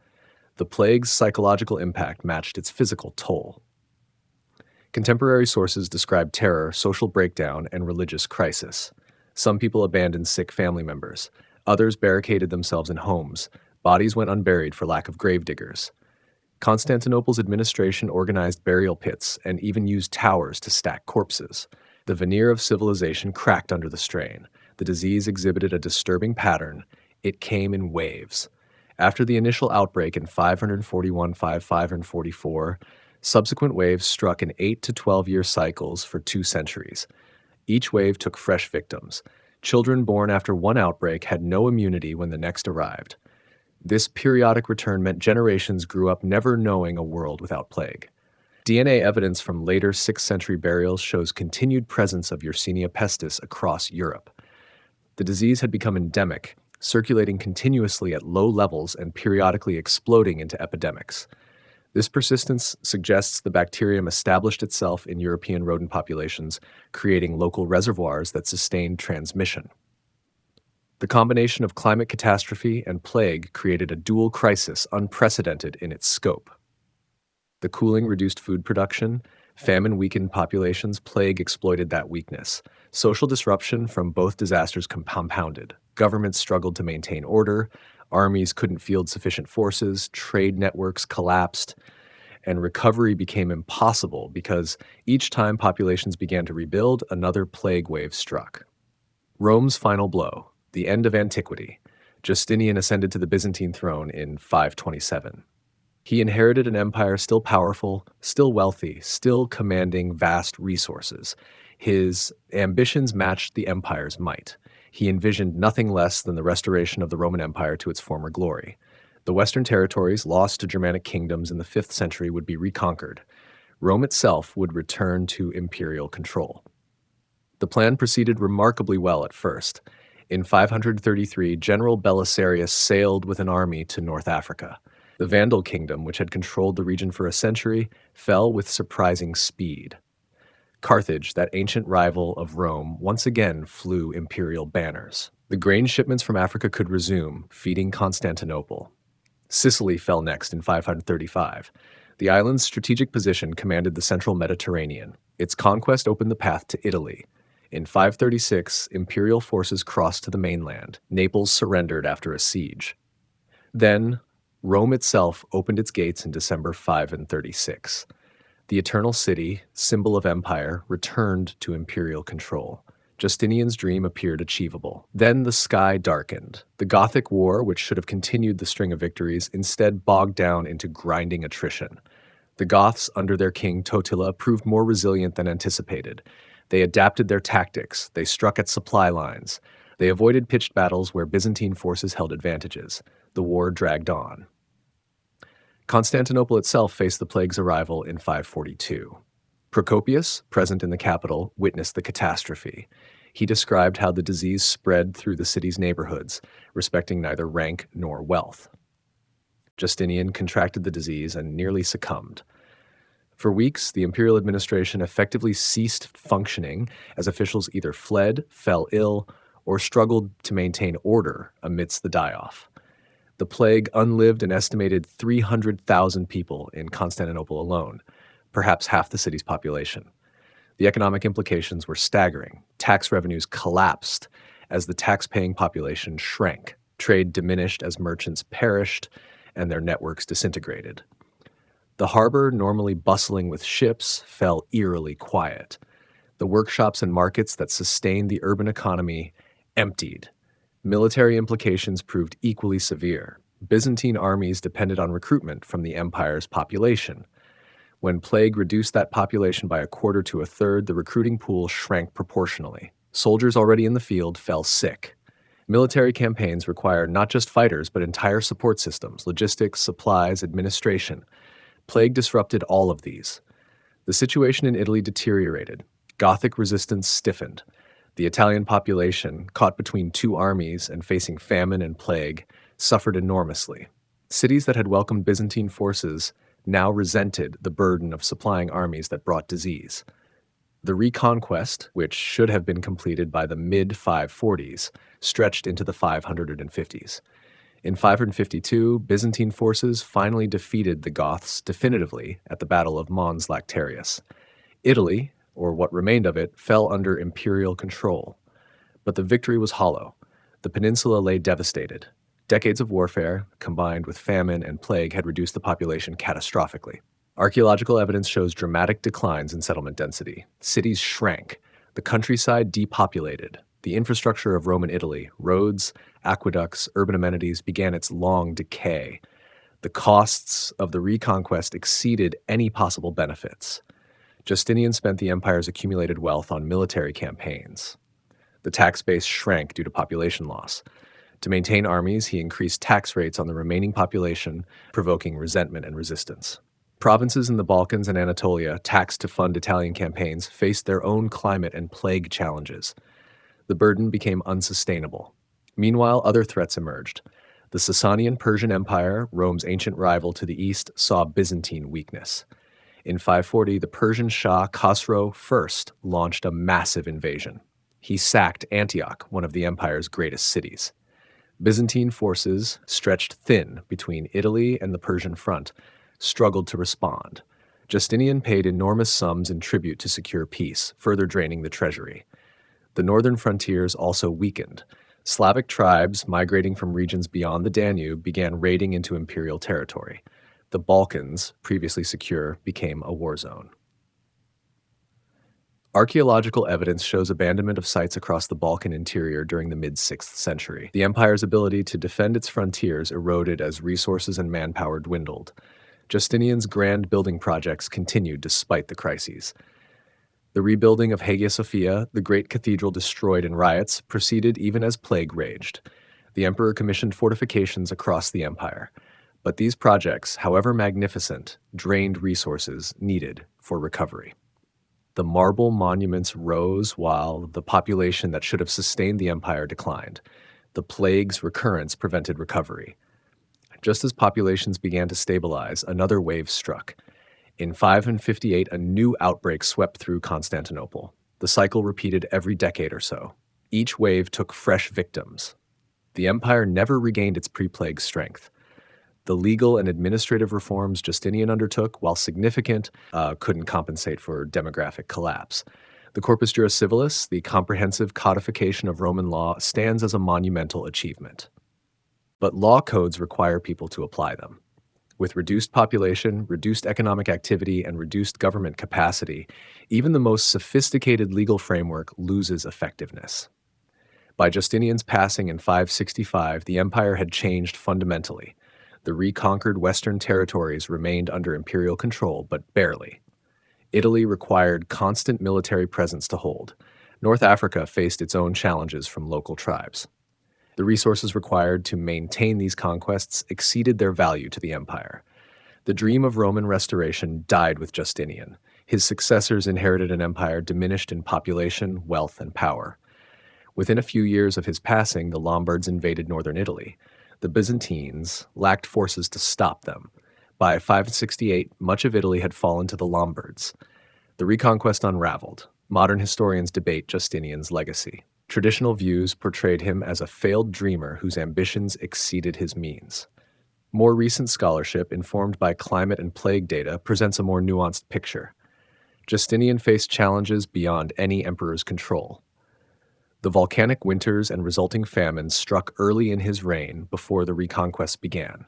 Speaker 1: The plague's psychological impact matched its physical toll. Contemporary sources describe terror, social breakdown, and religious crisis. Some people abandoned sick family members. Others barricaded themselves in homes. Bodies went unburied for lack of gravediggers. Constantinople's administration organized burial pits and even used towers to stack corpses. The veneer of civilization cracked under the strain. The disease exhibited a disturbing pattern. It came in waves. After the initial outbreak in 541, 544, subsequent waves struck in 8 to 12-year cycles for 2 centuries. Each wave took fresh victims. Children born after one outbreak had no immunity when the next arrived. This periodic return meant generations grew up never knowing a world without plague. DNA evidence from later 6th century burials shows continued presence of Yersinia pestis across Europe. The disease had become endemic, circulating continuously at low levels and periodically exploding into epidemics. This persistence suggests the bacterium established itself in European rodent populations, creating local reservoirs that sustained transmission. The combination of climate catastrophe and plague created a dual crisis unprecedented in its scope. The cooling reduced food production, Famine weakened populations, plague exploited that weakness. Social disruption from both disasters compounded. Governments struggled to maintain order, armies couldn't field sufficient forces, trade networks collapsed, and recovery became impossible because each time populations began to rebuild, another plague wave struck. Rome's final blow, the end of antiquity. Justinian ascended to the Byzantine throne in 527. He inherited an empire still powerful, still wealthy, still commanding vast resources. His ambitions matched the empire's might. He envisioned nothing less than the restoration of the Roman Empire to its former glory. The Western territories, lost to Germanic kingdoms in the 5th century, would be reconquered. Rome itself would return to imperial control. The plan proceeded remarkably well at first. In 533, General Belisarius sailed with an army to North Africa. The Vandal kingdom, which had controlled the region for a century, fell with surprising speed. Carthage, that ancient rival of Rome, once again flew imperial banners. The grain shipments from Africa could resume, feeding Constantinople. Sicily fell next in 535. The island's strategic position commanded the central Mediterranean. Its conquest opened the path to Italy. In 536, imperial forces crossed to the mainland. Naples surrendered after a siege. Then, Rome itself opened its gates in December 536. The Eternal City, symbol of empire, returned to imperial control. Justinian's dream appeared achievable. Then the sky darkened. The Gothic War, which should have continued the string of victories, instead bogged down into grinding attrition. The Goths, under their king Totila, proved more resilient than anticipated. They adapted their tactics. They struck at supply lines. They avoided pitched battles where Byzantine forces held advantages. The war dragged on. Constantinople itself faced the plague's arrival in 542. Procopius, present in the capital, witnessed the catastrophe. He described how the disease spread through the city's neighborhoods, respecting neither rank nor wealth. Justinian contracted the disease and nearly succumbed. For weeks, the imperial administration effectively ceased functioning as officials either fled, fell ill, or struggled to maintain order amidst the die-off. The plague unlived an estimated 300,000 people in Constantinople alone, perhaps half the city's population. The economic implications were staggering. Tax revenues collapsed as the tax-paying population shrank. Trade diminished as merchants perished and their networks disintegrated. The harbor, normally bustling with ships, fell eerily quiet. The workshops and markets that sustained the urban economy emptied. Military implications proved equally severe. Byzantine armies depended on recruitment from the empire's population. When plague reduced that population by a quarter to a third, the recruiting pool shrank proportionally. Soldiers already in the field fell sick. Military campaigns required not just fighters, but entire support systems, logistics, supplies, administration. Plague disrupted all of these. The situation in Italy deteriorated. Gothic resistance stiffened. The Italian population, caught between two armies and facing famine and plague, suffered enormously. Cities that had welcomed Byzantine forces now resented the burden of supplying armies that brought disease. The reconquest, which should have been completed by the mid-540s, stretched into the 550s. In 552, Byzantine forces finally defeated the Goths definitively at the Battle of Mons Lactarius. Italy, or what remained of it, fell under imperial control. But the victory was hollow. The peninsula lay devastated. Decades of warfare, combined with famine and plague, had reduced the population catastrophically. Archaeological evidence shows dramatic declines in settlement density. Cities shrank. The countryside depopulated. The infrastructure of Roman Italy, roads, aqueducts, urban amenities, began its long decay. The costs of the reconquest exceeded any possible benefits. Justinian spent the empire's accumulated wealth on military campaigns. The tax base shrank due to population loss. To maintain armies, he increased tax rates on the remaining population, provoking resentment and resistance. Provinces in the Balkans and Anatolia, taxed to fund Italian campaigns, faced their own climate and plague challenges. The burden became unsustainable. Meanwhile, other threats emerged. The Sasanian Persian Empire, Rome's ancient rival to the east, saw Byzantine weakness. In 540, the Persian Shah Khosrow I launched a massive invasion. He sacked Antioch, one of the empire's greatest cities. Byzantine forces, stretched thin between Italy and the Persian front, struggled to respond. Justinian paid enormous sums in tribute to secure peace, further draining the treasury. The northern frontiers also weakened. Slavic tribes migrating from regions beyond the Danube began raiding into imperial territory. The Balkans, previously secure, became a war zone. Archaeological evidence shows abandonment of sites across the Balkan interior during the mid-6th century. The empire's ability to defend its frontiers eroded as resources and manpower dwindled. Justinian's grand building projects continued despite the crises. The rebuilding of Hagia Sophia, the great cathedral destroyed in riots, proceeded even as plague raged. The emperor commissioned fortifications across the empire. But these projects, however magnificent, drained resources needed for recovery. The marble monuments rose while the population that should have sustained the empire declined. The plague's recurrence prevented recovery. Just as populations began to stabilize, another wave struck. In 558, a new outbreak swept through Constantinople. The cycle repeated every decade or so. Each wave took fresh victims. The empire never regained its pre-plague strength. The legal and administrative reforms Justinian undertook, while significant, couldn't compensate for demographic collapse. The Corpus Juris Civilis, the comprehensive codification of Roman law, stands as a monumental achievement. But law codes require people to apply them. With reduced population, reduced economic activity, and reduced government capacity, even the most sophisticated legal framework loses effectiveness. By Justinian's passing in 565, the empire had changed fundamentally. The reconquered Western territories remained under imperial control, but barely. Italy required constant military presence to hold. North Africa faced its own challenges from local tribes. The resources required to maintain these conquests exceeded their value to the empire. The dream of Roman restoration died with Justinian. His successors inherited an empire diminished in population, wealth, and power. Within a few years of his passing, the Lombards invaded northern Italy. The Byzantines lacked forces to stop them. By 568, much of Italy had fallen to the Lombards. The reconquest unraveled. Modern historians debate Justinian's legacy. Traditional views portrayed him as a failed dreamer whose ambitions exceeded his means. More recent scholarship, informed by climate and plague data, presents a more nuanced picture. Justinian faced challenges beyond any emperor's control. The volcanic winters and resulting famines struck early in his reign before the reconquest began.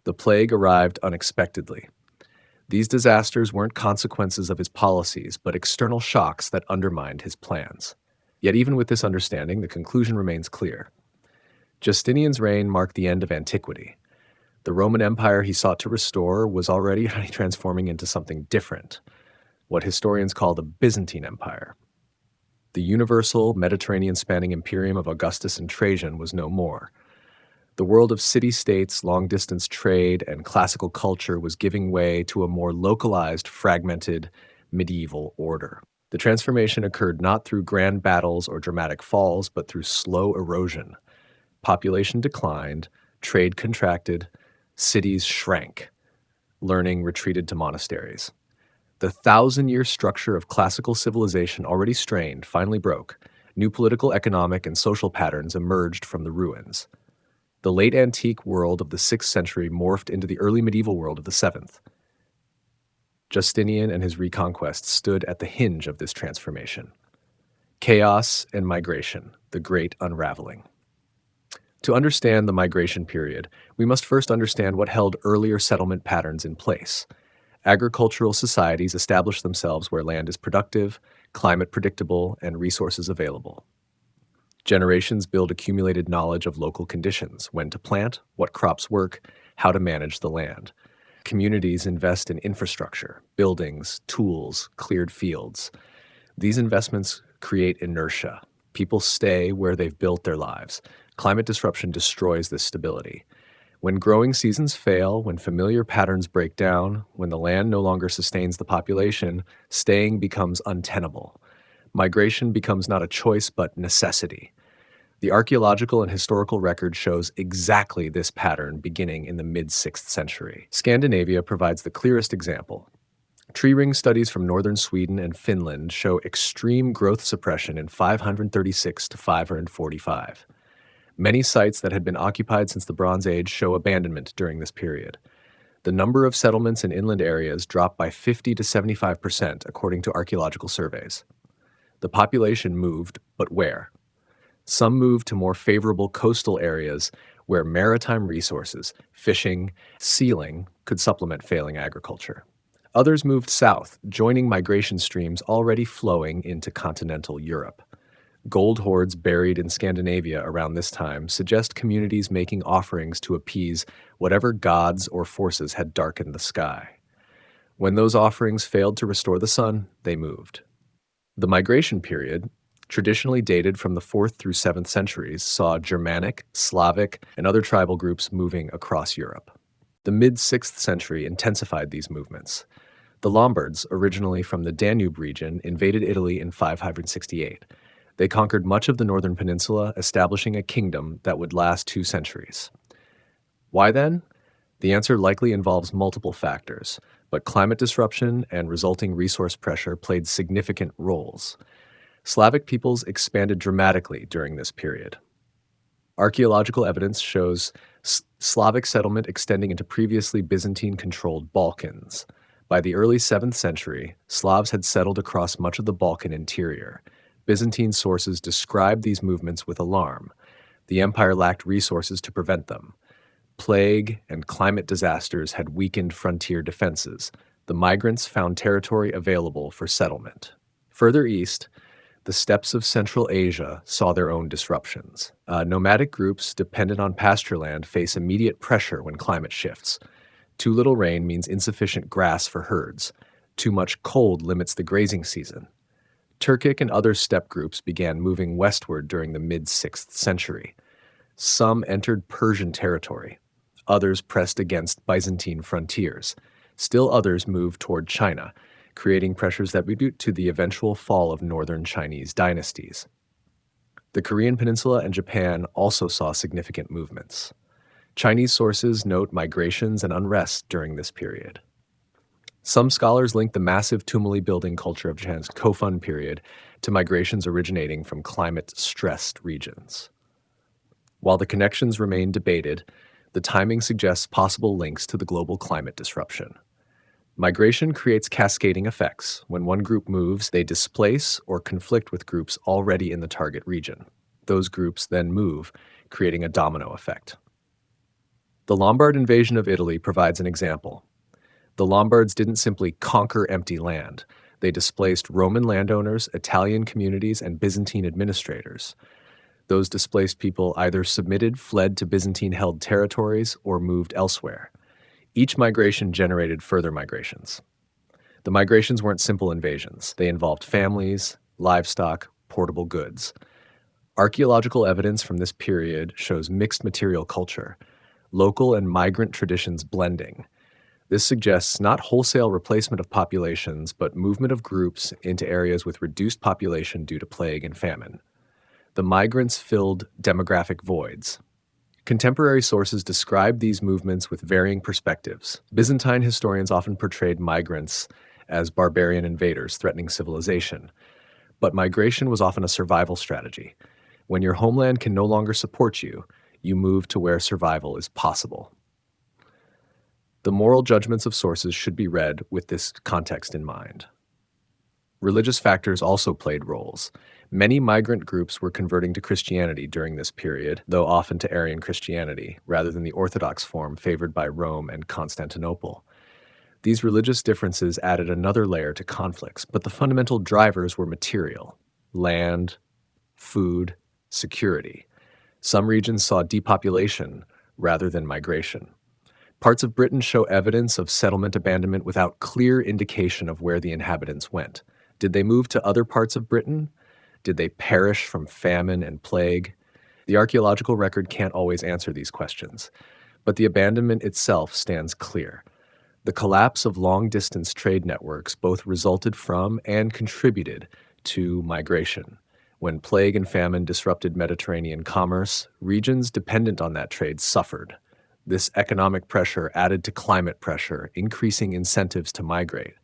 Speaker 1: The plague arrived unexpectedly. These disasters weren't consequences of his policies, but external shocks that undermined his plans. Yet even with this understanding, the conclusion remains clear. Justinian's reign marked the end of antiquity. The Roman Empire he sought to restore was already transforming into something different, what historians call the Byzantine Empire. The universal, Mediterranean-spanning imperium of Augustus and Trajan was no more. The world of city-states, long-distance trade, and classical culture was giving way to a more localized, fragmented, medieval order. The transformation occurred not through grand battles or dramatic falls, but through slow erosion. Population declined, trade contracted, cities shrank, learning retreated to monasteries. The 1,000-year structure of classical civilization already strained finally broke. New political, economic, and social patterns emerged from the ruins. The late antique world of the 6th century morphed into the early medieval world of the 7th. Justinian and his reconquest stood at the hinge of this transformation. Chaos and migration, the great unraveling. To understand the migration period, we must first understand what held earlier settlement patterns in place. Agricultural societies established themselves where land is productive, climate predictable, and resources available. Generations build accumulated knowledge of local conditions, when to plant, what crops work, how to manage the land. Communities invest in infrastructure, buildings, tools, cleared fields. These investments create inertia. People stay where they've built their lives. Climate disruption destroys this stability. When growing seasons fail, when familiar patterns break down, when the land no longer sustains the population, staying becomes untenable. Migration becomes not a choice but necessity. The archaeological and historical record shows exactly this pattern beginning in the mid-6th century. Scandinavia provides the clearest example. Tree ring studies from northern Sweden and Finland show extreme growth suppression in 536 to 545. Many sites that had been occupied since the Bronze Age show abandonment during this period. The number of settlements in inland areas dropped by 50 to 75%, according to archaeological surveys. The population moved, but where? Some moved to more favorable coastal areas where maritime resources, fishing, sealing, could supplement failing agriculture. Others moved south, joining migration streams already flowing into continental Europe. Gold hoards buried in Scandinavia around this time suggest communities making offerings to appease whatever gods or forces had darkened the sky. When those offerings failed to restore the sun, they moved. The migration period, traditionally dated from the 4th through 7th centuries, saw Germanic, Slavic, and other tribal groups moving across Europe. The mid-6th century intensified these movements. The Lombards, originally from the Danube region, invaded Italy in 568. They conquered much of the northern peninsula, establishing a kingdom that would last 2 centuries. Why then? The answer likely involves multiple factors, but climate disruption and resulting resource pressure played significant roles. Slavic peoples expanded dramatically during this period. Archaeological evidence shows Slavic settlement extending into previously Byzantine-controlled Balkans. By the early 7th century, Slavs had settled across much of the Balkan interior. Byzantine sources describe these movements with alarm. The empire lacked resources to prevent them. Plague and climate disasters had weakened frontier defenses. The migrants found territory available for settlement. Further east, the steppes of Central Asia saw their own disruptions. Nomadic groups dependent on pasture land face immediate pressure when climate shifts. Too little rain means insufficient grass for herds. Too much cold limits the grazing season. Turkic and other steppe groups began moving westward during the mid-6th century. Some entered Persian territory. Others pressed against Byzantine frontiers. Still others moved toward China, creating pressures that would lead to the eventual fall of northern Chinese dynasties. The Korean Peninsula and Japan also saw significant movements. Chinese sources note migrations and unrest during this period. Some scholars link the massive tumuli building culture of Japan's Kofun period to migrations originating from climate-stressed regions. While the connections remain debated, the timing suggests possible links to the global climate disruption. Migration creates cascading effects. When one group moves, they displace or conflict with groups already in the target region. Those groups then move, creating a domino effect. The Lombard invasion of Italy provides an example. The Lombards didn't simply conquer empty land. They displaced Roman landowners, Italian communities, and Byzantine administrators. Those displaced people either submitted, fled to Byzantine-held territories, or moved elsewhere. Each migration generated further migrations. The migrations weren't simple invasions. They involved families, livestock, portable goods. Archaeological evidence from this period shows mixed material culture, local and migrant traditions blending. This suggests not wholesale replacement of populations, but movement of groups into areas with reduced population due to plague and famine. The migrants filled demographic voids. Contemporary sources describe these movements with varying perspectives. Byzantine historians often portrayed migrants as barbarian invaders threatening civilization, but migration was often a survival strategy. When your homeland can no longer support you, you move to where survival is possible. The moral judgments of sources should be read with this context in mind. Religious factors also played roles. Many migrant groups were converting to Christianity during this period, though often to Arian Christianity, rather than the Orthodox form favored by Rome and Constantinople. These religious differences added another layer to conflicts, but the fundamental drivers were material: land, food, security. Some regions saw depopulation rather than migration. Parts of Britain show evidence of settlement abandonment without clear indication of where the inhabitants went. Did they move to other parts of Britain? Did they perish from famine and plague? The archaeological record can't always answer these questions, but the abandonment itself stands clear. The collapse of long-distance trade networks both resulted from and contributed to migration. When plague and famine disrupted Mediterranean commerce, regions dependent on that trade suffered. This economic pressure added to climate pressure, increasing incentives to migrate.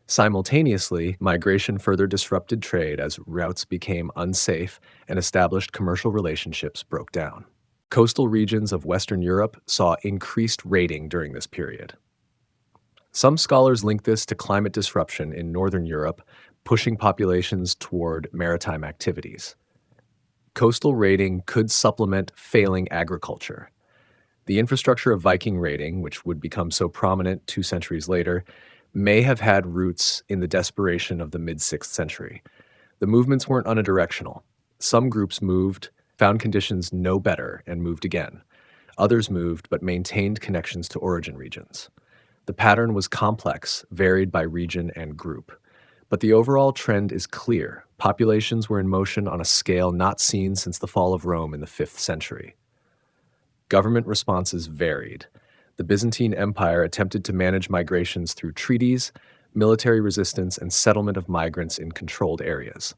Speaker 1: Simultaneously, migration further disrupted trade as routes became unsafe and established commercial relationships broke down. Coastal regions of Western Europe saw increased raiding during this period. Some scholars link this to climate disruption in northern Europe, pushing populations toward maritime activities. Coastal raiding could supplement failing agriculture. The infrastructure of Viking raiding, which would become so prominent 2 centuries later, may have had roots in the desperation of the mid-6th century. The movements weren't unidirectional. Some groups moved, found conditions no better, and moved again. Others moved but maintained connections to origin regions. The pattern was complex, varied by region and group. But the overall trend is clear. Populations were in motion on a scale not seen since the fall of Rome in the 5th century. Government responses varied. The Byzantine Empire attempted to manage migrations through treaties, military resistance, and settlement of migrants in controlled areas.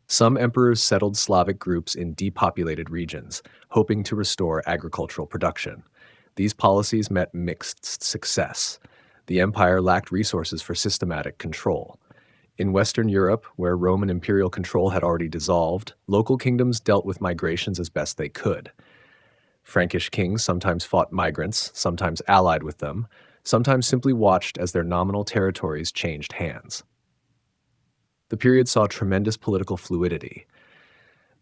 Speaker 1: Some emperors settled Slavic groups in depopulated regions, hoping to restore agricultural production. These policies met mixed success. The empire lacked resources for systematic control. In Western Europe, where Roman imperial control had already dissolved, local kingdoms dealt with migrations as best they could. Frankish kings sometimes fought migrants, sometimes allied with them, sometimes simply watched as their nominal territories changed hands. The period saw tremendous political fluidity.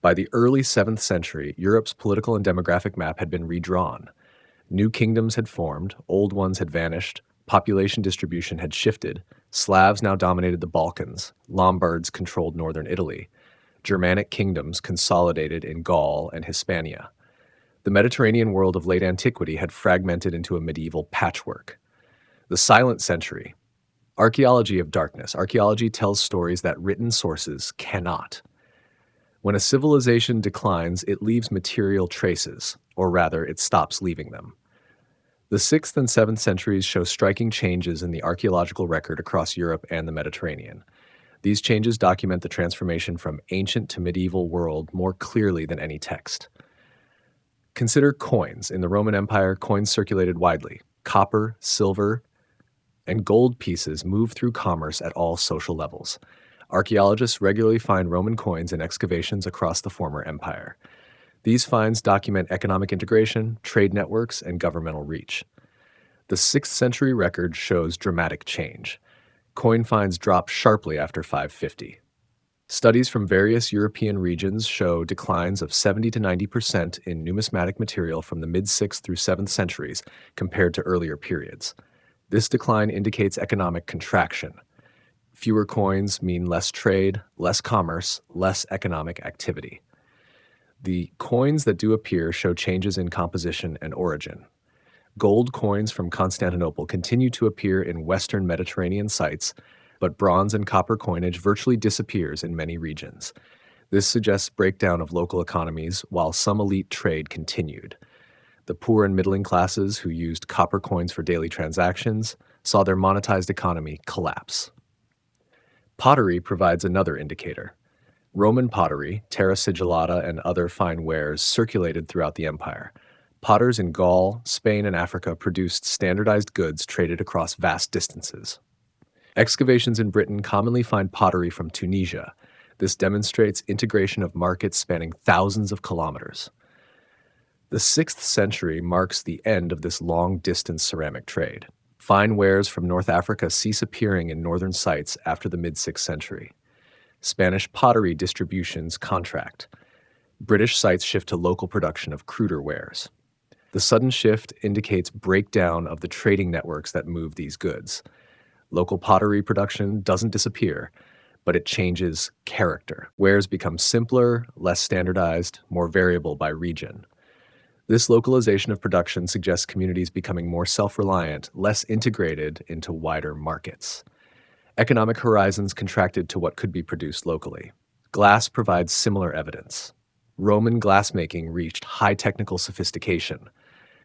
Speaker 1: By the early 7th century, Europe's political and demographic map had been redrawn. New kingdoms had formed, old ones had vanished, population distribution had shifted. Slavs now dominated the Balkans, Lombards controlled northern Italy, Germanic kingdoms consolidated in Gaul and Hispania. The Mediterranean world of late antiquity had fragmented into a medieval patchwork. The Silent Century. Archaeology of darkness. Archaeology tells stories that written sources cannot. When a civilization declines, it leaves material traces, or rather, it stops leaving them. The 6th and 7th centuries show striking changes in the archaeological record across Europe and the Mediterranean. These changes document the transformation from ancient to medieval world more clearly than any text. Consider coins. In the Roman Empire, coins circulated widely. Copper, silver, and gold pieces moved through commerce at all social levels. Archaeologists regularly find Roman coins in excavations across the former empire. These finds document economic integration, trade networks, and governmental reach. The 6th century record shows dramatic change. Coin finds drop sharply after 550. Studies from various European regions show declines of 70 to 90% in numismatic material from the mid-6th through 7th centuries compared to earlier periods. This decline indicates economic contraction. Fewer coins mean less trade, less commerce, less economic activity. The coins that do appear show changes in composition and origin. Gold coins from Constantinople continue to appear in Western Mediterranean sites, but bronze and copper coinage virtually disappears in many regions. This suggests breakdown of local economies, while some elite trade continued. The poor and middling classes who used copper coins for daily transactions saw their monetized economy collapse. Pottery provides another indicator. Roman pottery, terra sigillata, and other fine wares circulated throughout the empire. Potters in Gaul, Spain, and Africa produced standardized goods traded across vast distances. Excavations in Britain commonly find pottery from Tunisia. This demonstrates integration of markets spanning thousands of kilometers. The 6th century marks the end of this long-distance ceramic trade. Fine wares from North Africa cease appearing in northern sites after the mid-6th century. Spanish pottery distributions contract. British sites shift to local production of cruder wares. The sudden shift indicates breakdown of the trading networks that move these goods. Local pottery production doesn't disappear, but it changes character. Wares become simpler, less standardized, more variable by region. This localization of production suggests communities becoming more self-reliant, less integrated into wider markets. Economic horizons contracted to what could be produced locally. Glass provides similar evidence. Roman glassmaking reached high technical sophistication.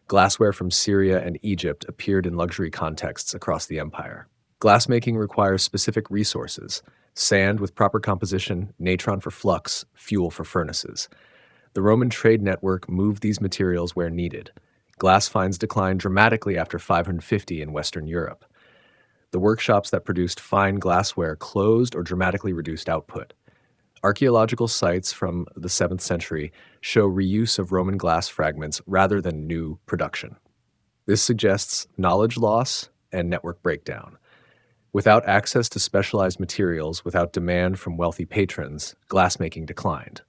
Speaker 1: Glassware from Syria and Egypt appeared in luxury contexts across the empire. Glassmaking requires specific resources: sand with proper composition, natron for flux, fuel for furnaces. The Roman trade network moved these materials where needed. Glass finds declined dramatically after 550 in Western Europe. The workshops that produced fine glassware closed or dramatically reduced output. Archaeological sites from the 7th century show reuse of Roman glass fragments rather than new production. This suggests knowledge loss and network breakdown. Without access to specialized materials, without demand from wealthy patrons, glassmaking declined.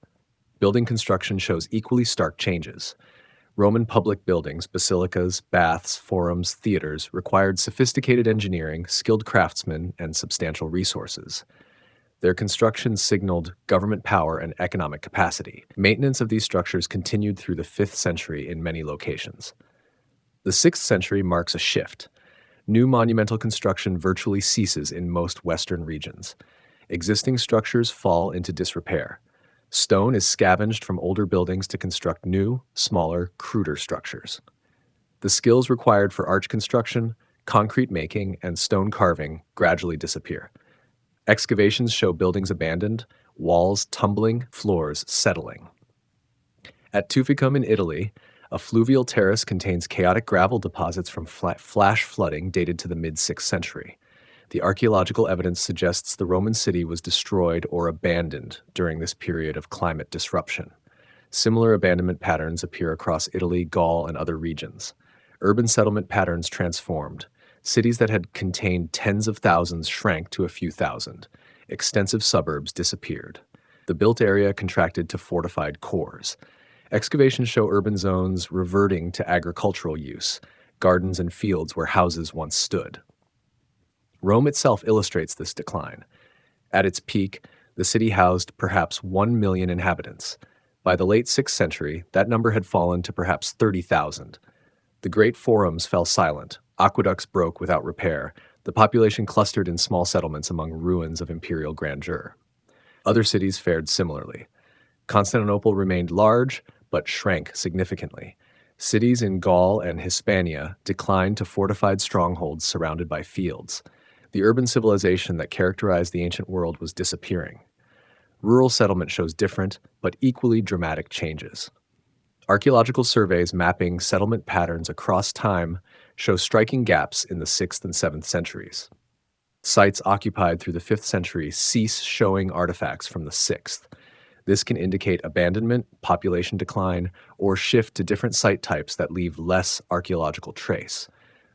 Speaker 1: Building construction shows equally stark changes. Roman public buildings, basilicas, baths, forums, theaters, required sophisticated engineering, skilled craftsmen, and substantial resources. Their construction signaled government power and economic capacity. Maintenance of these structures continued through the 5th century in many locations. The 6th century marks a shift. New monumental construction virtually ceases in most Western regions. Existing structures fall into disrepair. Stone is scavenged from older buildings to construct new, smaller, cruder structures. The skills required for arch construction, concrete making, and stone carving gradually disappear. Excavations show buildings abandoned, walls tumbling, floors settling. At Tuficum in Italy, a fluvial terrace contains chaotic gravel deposits from flash flooding dated to the mid-6th century. The archaeological evidence suggests the Roman city was destroyed or abandoned during this period of climate disruption. Similar abandonment patterns appear across Italy, Gaul, and other regions. Urban settlement patterns transformed. Cities that had contained tens of thousands shrank to a few thousand. Extensive suburbs disappeared. The built area contracted to fortified cores. Excavations show urban zones reverting to agricultural use, gardens and fields where houses once stood. Rome itself illustrates this decline. At its peak, the city housed perhaps 1 million inhabitants. By the late 6th century, that number had fallen to perhaps 30,000. The great forums fell silent, aqueducts broke without repair, the population clustered in small settlements among ruins of imperial grandeur. Other cities fared similarly. Constantinople remained large, but shrank significantly. Cities in Gaul and Hispania declined to fortified strongholds surrounded by fields. The urban civilization that characterized the ancient world was disappearing. Rural settlement shows different, but equally dramatic changes. Archaeological surveys mapping settlement patterns across time show striking gaps in the 6th and 7th centuries. Sites occupied through the 5th century cease showing artifacts from the 6th. This can indicate abandonment, population decline, or shift to different site types that leave less archaeological trace.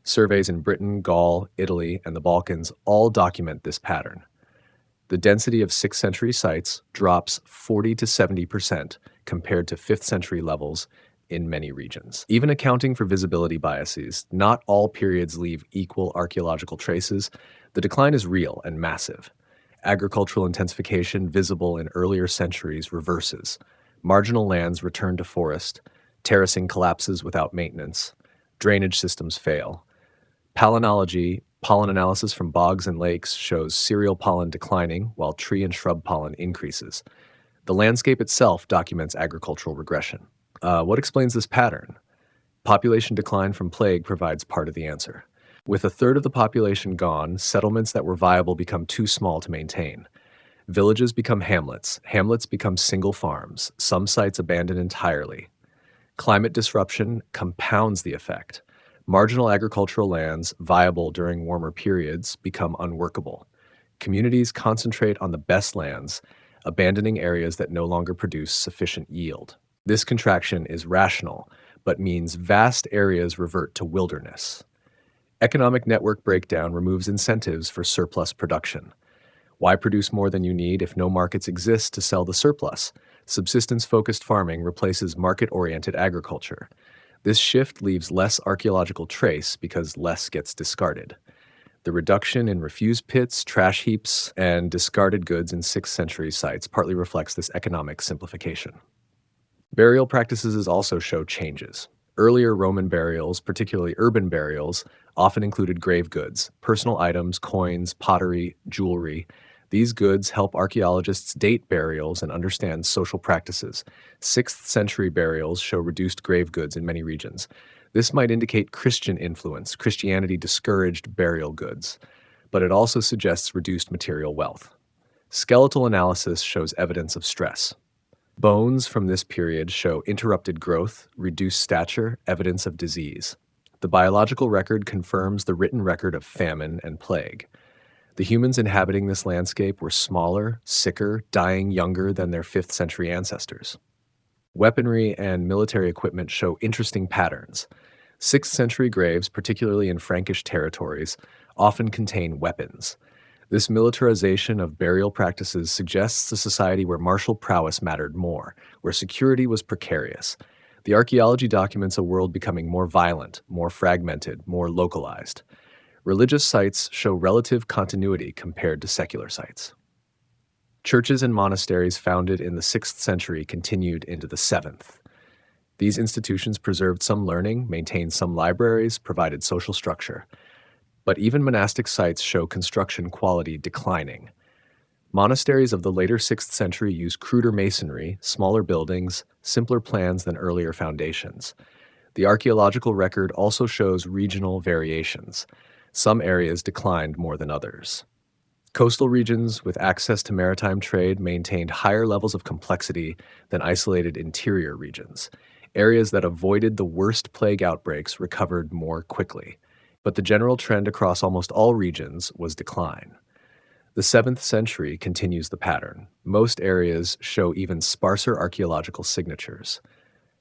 Speaker 1: Surveys in Britain, Gaul, Italy, and the Balkans all document this pattern. The density of 6th century sites drops 40 to 70% compared to 5th century levels in many regions. Even accounting for visibility biases, not all periods leave equal archaeological traces. The decline is real and massive. Agricultural intensification visible in earlier centuries reverses. Marginal lands return to forest. Terracing collapses without maintenance. Drainage systems fail. Palynology, pollen analysis from bogs and lakes, shows cereal pollen declining while tree and shrub pollen increases. The landscape itself documents agricultural regression. What explains this pattern? Population decline from plague provides part of the answer. With a third of the population gone, settlements that were viable become too small to maintain. Villages become hamlets. Hamlets become single farms. Some sites abandoned entirely. Climate disruption compounds the effect. Marginal agricultural lands, viable during warmer periods, become unworkable. Communities concentrate on the best lands, abandoning areas that no longer produce sufficient yield. This contraction is rational, but means vast areas revert to wilderness. Economic network breakdown removes incentives for surplus production. Why produce more than you need if no markets exist to sell the surplus? Subsistence-focused farming replaces market-oriented agriculture. This shift leaves less archaeological trace because less gets discarded. The reduction in refuse pits, trash heaps, and discarded goods in 6th century sites partly reflects this economic simplification. Burial practices also show changes. Earlier Roman burials, particularly urban burials, often included grave goods, personal items, coins, pottery, jewelry. These goods help archaeologists date burials and understand social practices. 6th century burials show reduced grave goods in many regions. This might indicate Christian influence. Christianity discouraged burial goods, but it also suggests reduced material wealth. Skeletal analysis shows evidence of stress. Bones from this period show interrupted growth, reduced stature, evidence of disease. The biological record confirms the written record of famine and plague. The humans inhabiting this landscape were smaller, sicker, dying younger than their 5th century ancestors. Weaponry and military equipment show interesting patterns. 6th century graves, particularly in Frankish territories, often contain weapons. This militarization of burial practices suggests a society where martial prowess mattered more, where security was precarious. The archaeology documents a world becoming more violent, more fragmented, more localized. Religious sites show relative continuity compared to secular sites. Churches and monasteries founded in the 6th century continued into the 7th. These institutions preserved some learning, maintained some libraries, provided social structure. But even monastic sites show construction quality declining. Monasteries of the later 6th century used cruder masonry, smaller buildings, simpler plans than earlier foundations. The archaeological record also shows regional variations. Some areas declined more than others. Coastal regions with access to maritime trade maintained higher levels of complexity than isolated interior regions. Areas that avoided the worst plague outbreaks recovered more quickly. But the general trend across almost all regions was decline. The 7th century continues the pattern. Most areas show even sparser archaeological signatures.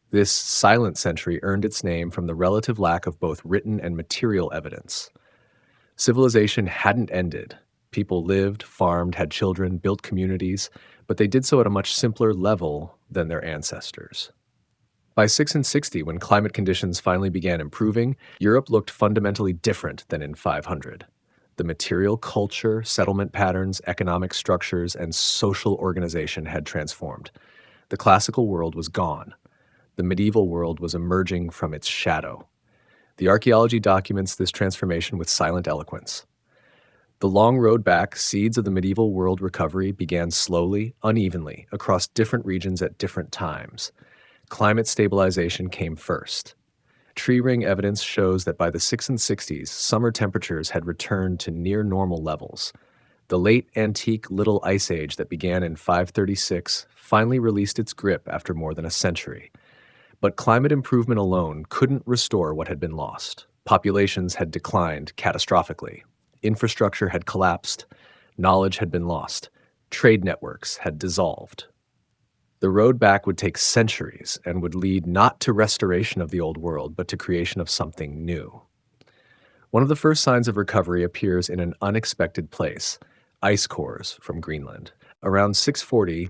Speaker 1: This silent century earned its name from the relative lack of both written and material evidence. Civilization hadn't ended. People lived, farmed, had children, built communities, but they did so at a much simpler level than their ancestors. By 660, when climate conditions finally began improving, Europe looked fundamentally different than in 500. The material culture, settlement patterns, economic structures, and social organization had transformed. The classical world was gone. The medieval world was emerging from its shadow. The archaeology documents this transformation with silent eloquence. The long road back, seeds of the medieval world recovery began slowly, unevenly, across different regions at different times. Climate stabilization came first. Tree ring evidence shows that by the 660s, summer temperatures had returned to near normal levels. The late antique Little Ice Age that began in 536 finally released its grip after more than a century. But climate improvement alone couldn't restore what had been lost. Populations had declined catastrophically. Infrastructure had collapsed. Knowledge had been lost. Trade networks had dissolved. The road back would take centuries and would lead not to restoration of the old world, but to creation of something new. One of the first signs of recovery appears in an unexpected place, ice cores from Greenland. Around 640,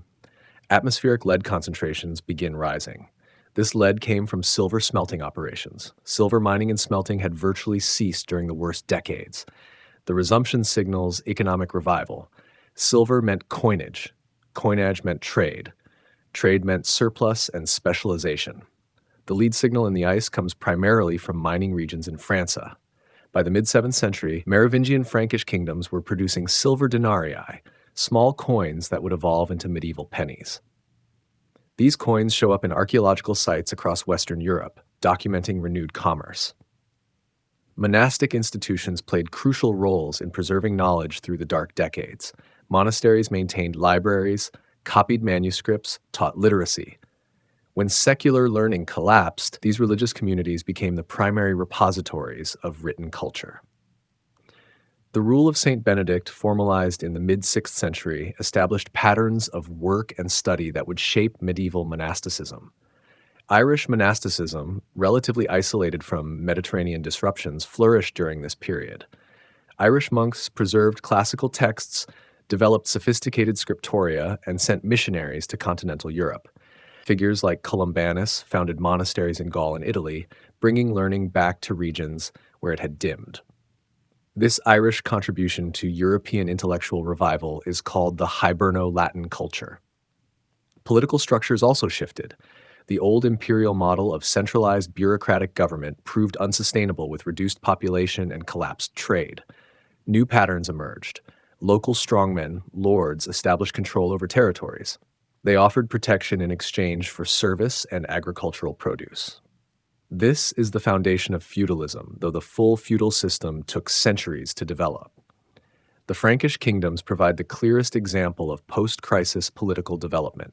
Speaker 1: atmospheric lead concentrations begin rising. This lead came from silver smelting operations. Silver mining and smelting had virtually ceased during the worst decades. The resumption signals economic revival. Silver meant coinage. Coinage meant trade. Trade meant surplus and specialization. The lead signal in the ice comes primarily from mining regions in France. By the mid-7th century, Merovingian Frankish kingdoms were producing silver denarii, small coins that would evolve into medieval pennies. These coins show up in archaeological sites across Western Europe, documenting renewed commerce. Monastic institutions played crucial roles in preserving knowledge through the dark decades. Monasteries maintained libraries, copied manuscripts, taught literacy. When secular learning collapsed, these religious communities became the primary repositories of written culture. The rule of Saint Benedict, formalized in the mid-6th century, established patterns of work and study that would shape medieval monasticism. Irish monasticism, relatively isolated from Mediterranean disruptions, flourished during this period. Irish monks preserved classical texts, developed sophisticated scriptoria, and sent missionaries to continental Europe. Figures like Columbanus founded monasteries in Gaul and Italy, bringing learning back to regions where it had dimmed. This Irish contribution to European intellectual revival is called the Hiberno-Latin culture. Political structures also shifted. The old imperial model of centralized bureaucratic government proved unsustainable with reduced population and collapsed trade. New patterns emerged. Local strongmen, lords, established control over territories. They offered protection in exchange for service and agricultural produce. This is the foundation of feudalism, though the full feudal system took centuries to develop. The Frankish kingdoms provide the clearest example of post-crisis political development.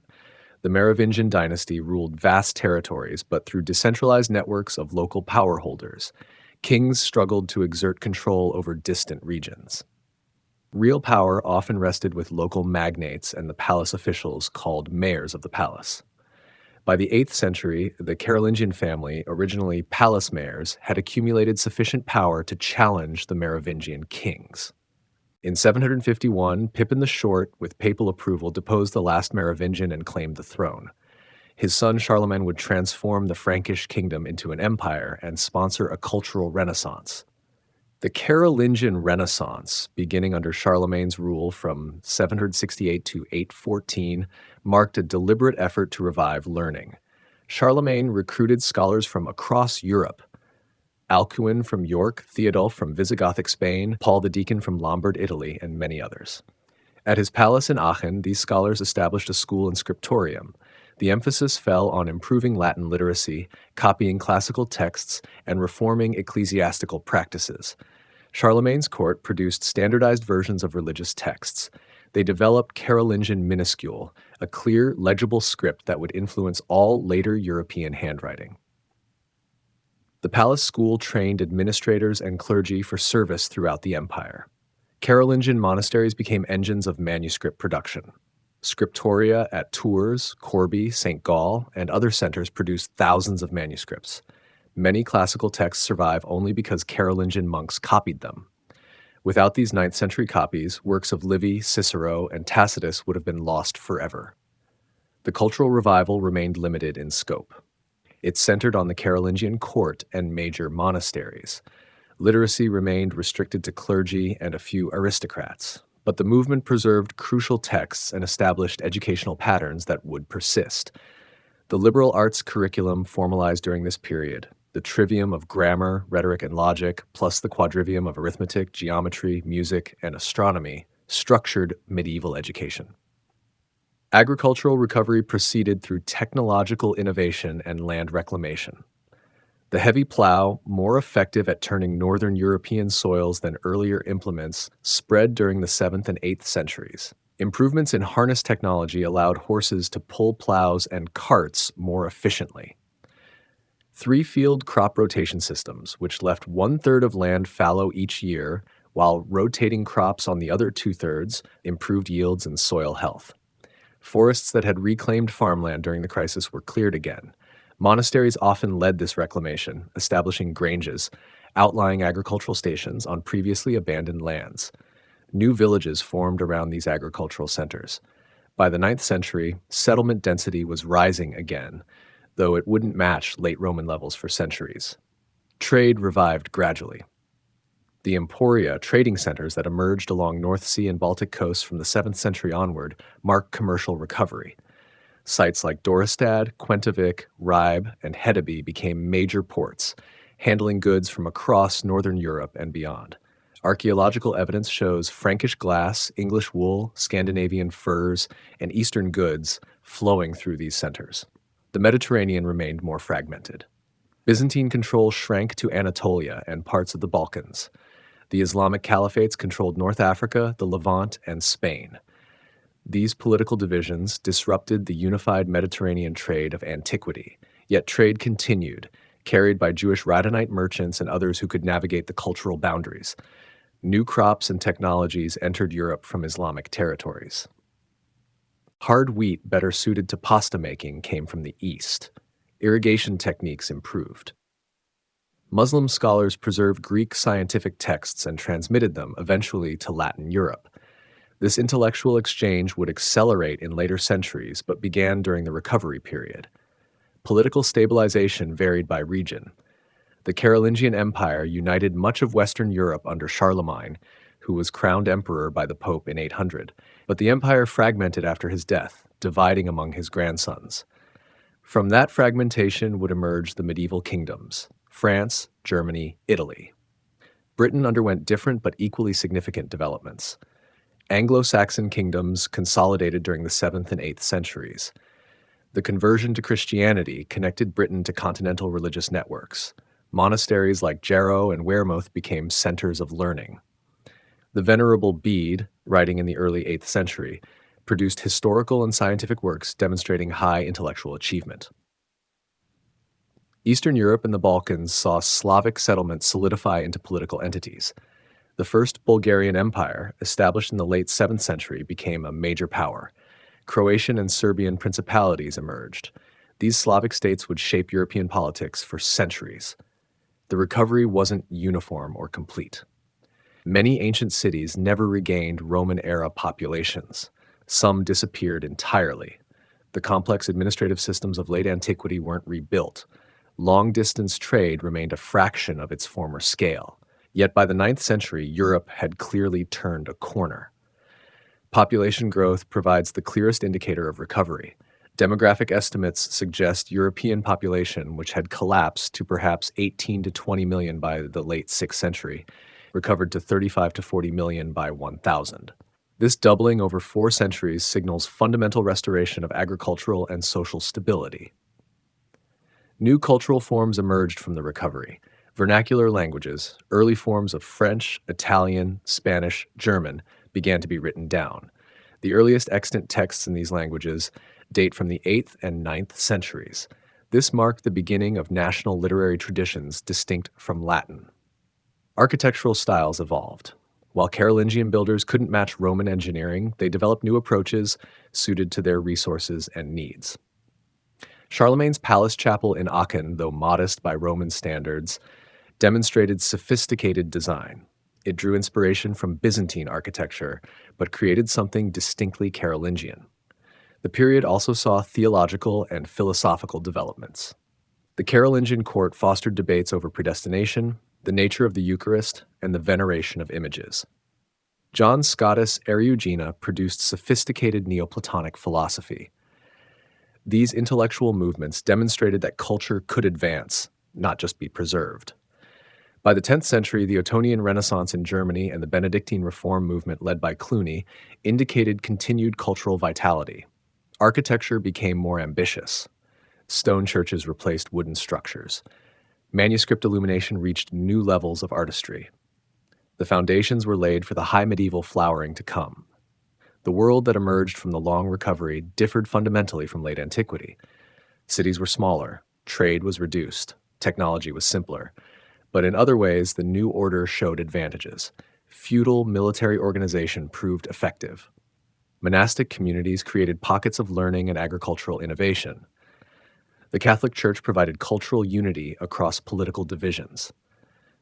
Speaker 1: The Merovingian dynasty ruled vast territories, but through decentralized networks of local power holders. Kings struggled to exert control over distant regions. Real power often rested with local magnates and the palace officials called mayors of the palace. By the 8th century, the Carolingian family, originally palace mayors, had accumulated sufficient power to challenge the Merovingian kings. In 751, Pippin the Short, with papal approval, deposed the last Merovingian and claimed the throne. His son Charlemagne would transform the Frankish kingdom into an empire and sponsor a cultural renaissance. The Carolingian Renaissance, beginning under Charlemagne's rule from 768 to 814, marked a deliberate effort to revive learning. Charlemagne recruited scholars from across Europe. Alcuin from York, Theodulf from Visigothic Spain, Paul the Deacon from Lombard Italy, and many others. At his palace in Aachen, these scholars established a school and scriptorium. The emphasis fell on improving Latin literacy, copying classical texts, and reforming ecclesiastical practices. Charlemagne's court produced standardized versions of religious texts. They developed Carolingian minuscule, a clear, legible script that would influence all later European handwriting. The palace school trained administrators and clergy for service throughout the empire. Carolingian monasteries became engines of manuscript production. Scriptoria at Tours, Corbie, St. Gall, and other centers produced thousands of manuscripts. Many classical texts survive only because Carolingian monks copied them. Without these 9th century copies, works of Livy, Cicero, and Tacitus would have been lost forever. The cultural revival remained limited in scope. It centered on the Carolingian court and major monasteries. Literacy remained restricted to clergy and a few aristocrats, but the movement preserved crucial texts and established educational patterns that would persist. The liberal arts curriculum formalized during this period, the trivium of grammar, rhetoric, and logic, plus the quadrivium of arithmetic, geometry, music, and astronomy, structured medieval education. Agricultural recovery proceeded through technological innovation and land reclamation. The heavy plow, more effective at turning northern European soils than earlier implements, spread during the 7th and 8th centuries. Improvements in harness technology allowed horses to pull plows and carts more efficiently. 3-field crop rotation systems, which left 1/3 of land fallow each year, while rotating crops on the other 2/3, improved yields and soil health. Forests that had reclaimed farmland during the crisis were cleared again. Monasteries often led this reclamation, establishing granges, outlying agricultural stations on previously abandoned lands. New villages formed around these agricultural centers. By the 9th century, settlement density was rising again, though it wouldn't match late Roman levels for centuries. Trade revived gradually. The emporia, trading centers that emerged along North Sea and Baltic coasts from the 7th century onward, marked commercial recovery. Sites like Dorestad, Quentavik, Ribe, and Hedeby became major ports, handling goods from across northern Europe and beyond. Archaeological evidence shows Frankish glass, English wool, Scandinavian furs, and Eastern goods flowing through these centers. The Mediterranean remained more fragmented. Byzantine control shrank to Anatolia and parts of the Balkans. The Islamic caliphates controlled North Africa, the Levant, and Spain. These political divisions disrupted the unified Mediterranean trade of antiquity, yet trade continued, carried by Jewish Radhanite merchants and others who could navigate the cultural boundaries. New crops and technologies entered Europe from Islamic territories. Hard wheat better suited to pasta making came from the East. Irrigation techniques improved. Muslim scholars preserved Greek scientific texts and transmitted them eventually to Latin Europe. This intellectual exchange would accelerate in later centuries, but began during the recovery period. Political stabilization varied by region. The Carolingian Empire united much of Western Europe under Charlemagne, who was crowned emperor by the Pope in 800, but the empire fragmented after his death, dividing among his grandsons. From that fragmentation would emerge the medieval kingdoms: France, Germany, Italy. Britain underwent different but equally significant developments. Anglo-Saxon kingdoms consolidated during the 7th and 8th centuries. The conversion to Christianity connected Britain to continental religious networks. Monasteries like Jarrow and Wearmouth became centers of learning. The Venerable Bede, writing in the early 8th century, produced historical and scientific works demonstrating high intellectual achievement. Eastern Europe and the Balkans saw Slavic settlements solidify into political entities. The First Bulgarian Empire, established in the late 7th century, became a major power. Croatian and Serbian principalities emerged. These Slavic states would shape European politics for centuries. The recovery wasn't uniform or complete. Many ancient cities never regained Roman-era populations. Some disappeared entirely. The complex administrative systems of late antiquity weren't rebuilt. Long-distance trade remained a fraction of its former scale. Yet by the 9th century, Europe had clearly turned a corner. Population growth provides the clearest indicator of recovery. Demographic estimates suggest European population, which had collapsed to perhaps 18 to 20 million by the late 6th century, recovered to 35 to 40 million by 1000. This doubling over 4 centuries signals fundamental restoration of agricultural and social stability. New cultural forms emerged from the recovery. Vernacular languages, early forms of French, Italian, Spanish, German, began to be written down. The earliest extant texts in these languages date from the 8th and 9th centuries. This marked the beginning of national literary traditions distinct from Latin. Architectural styles evolved. While Carolingian builders couldn't match Roman engineering, they developed new approaches suited to their resources and needs. Charlemagne's palace chapel in Aachen, though modest by Roman standards, demonstrated sophisticated design. It drew inspiration from Byzantine architecture, but created something distinctly Carolingian. The period also saw theological and philosophical developments. The Carolingian court fostered debates over predestination, the nature of the Eucharist, and the veneration of images. John Scotus Eriugena produced sophisticated Neoplatonic philosophy. These intellectual movements demonstrated that culture could advance, not just be preserved. By the 10th century, the Ottonian Renaissance in Germany and the Benedictine Reform movement led by Cluny indicated continued cultural vitality. Architecture became more ambitious. Stone churches replaced wooden structures. Manuscript illumination reached new levels of artistry. The foundations were laid for the high medieval flowering to come. The world that emerged from the long recovery differed fundamentally from late antiquity. Cities were smaller, trade was reduced, technology was simpler. But in other ways, the new order showed advantages. Feudal military organization proved effective. Monastic communities created pockets of learning and agricultural innovation. The Catholic Church provided cultural unity across political divisions.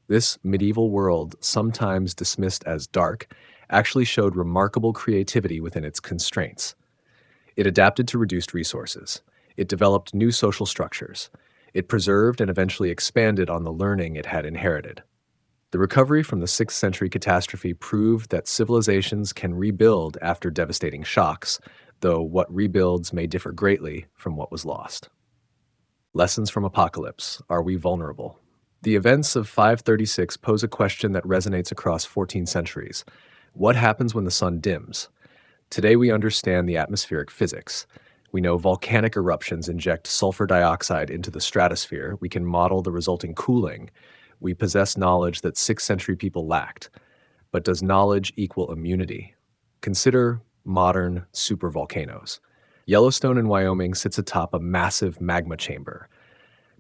Speaker 1: This medieval world, sometimes dismissed as dark, actually showed remarkable creativity within its constraints. It adapted to reduced resources. It developed new social structures. It preserved and eventually expanded on the learning it had inherited. The recovery from the 6th century catastrophe proved that civilizations can rebuild after devastating shocks, though what rebuilds may differ greatly from what was lost. Lessons from Apocalypse. Are we vulnerable? The events of 536 pose a question that resonates across 14 centuries. What happens when the sun dims? Today we understand the atmospheric physics. We know volcanic eruptions inject sulfur dioxide into the stratosphere. We can model the resulting cooling. We possess knowledge that 6th century people lacked. But does knowledge equal immunity? Consider modern supervolcanoes. Yellowstone in Wyoming sits atop a massive magma chamber.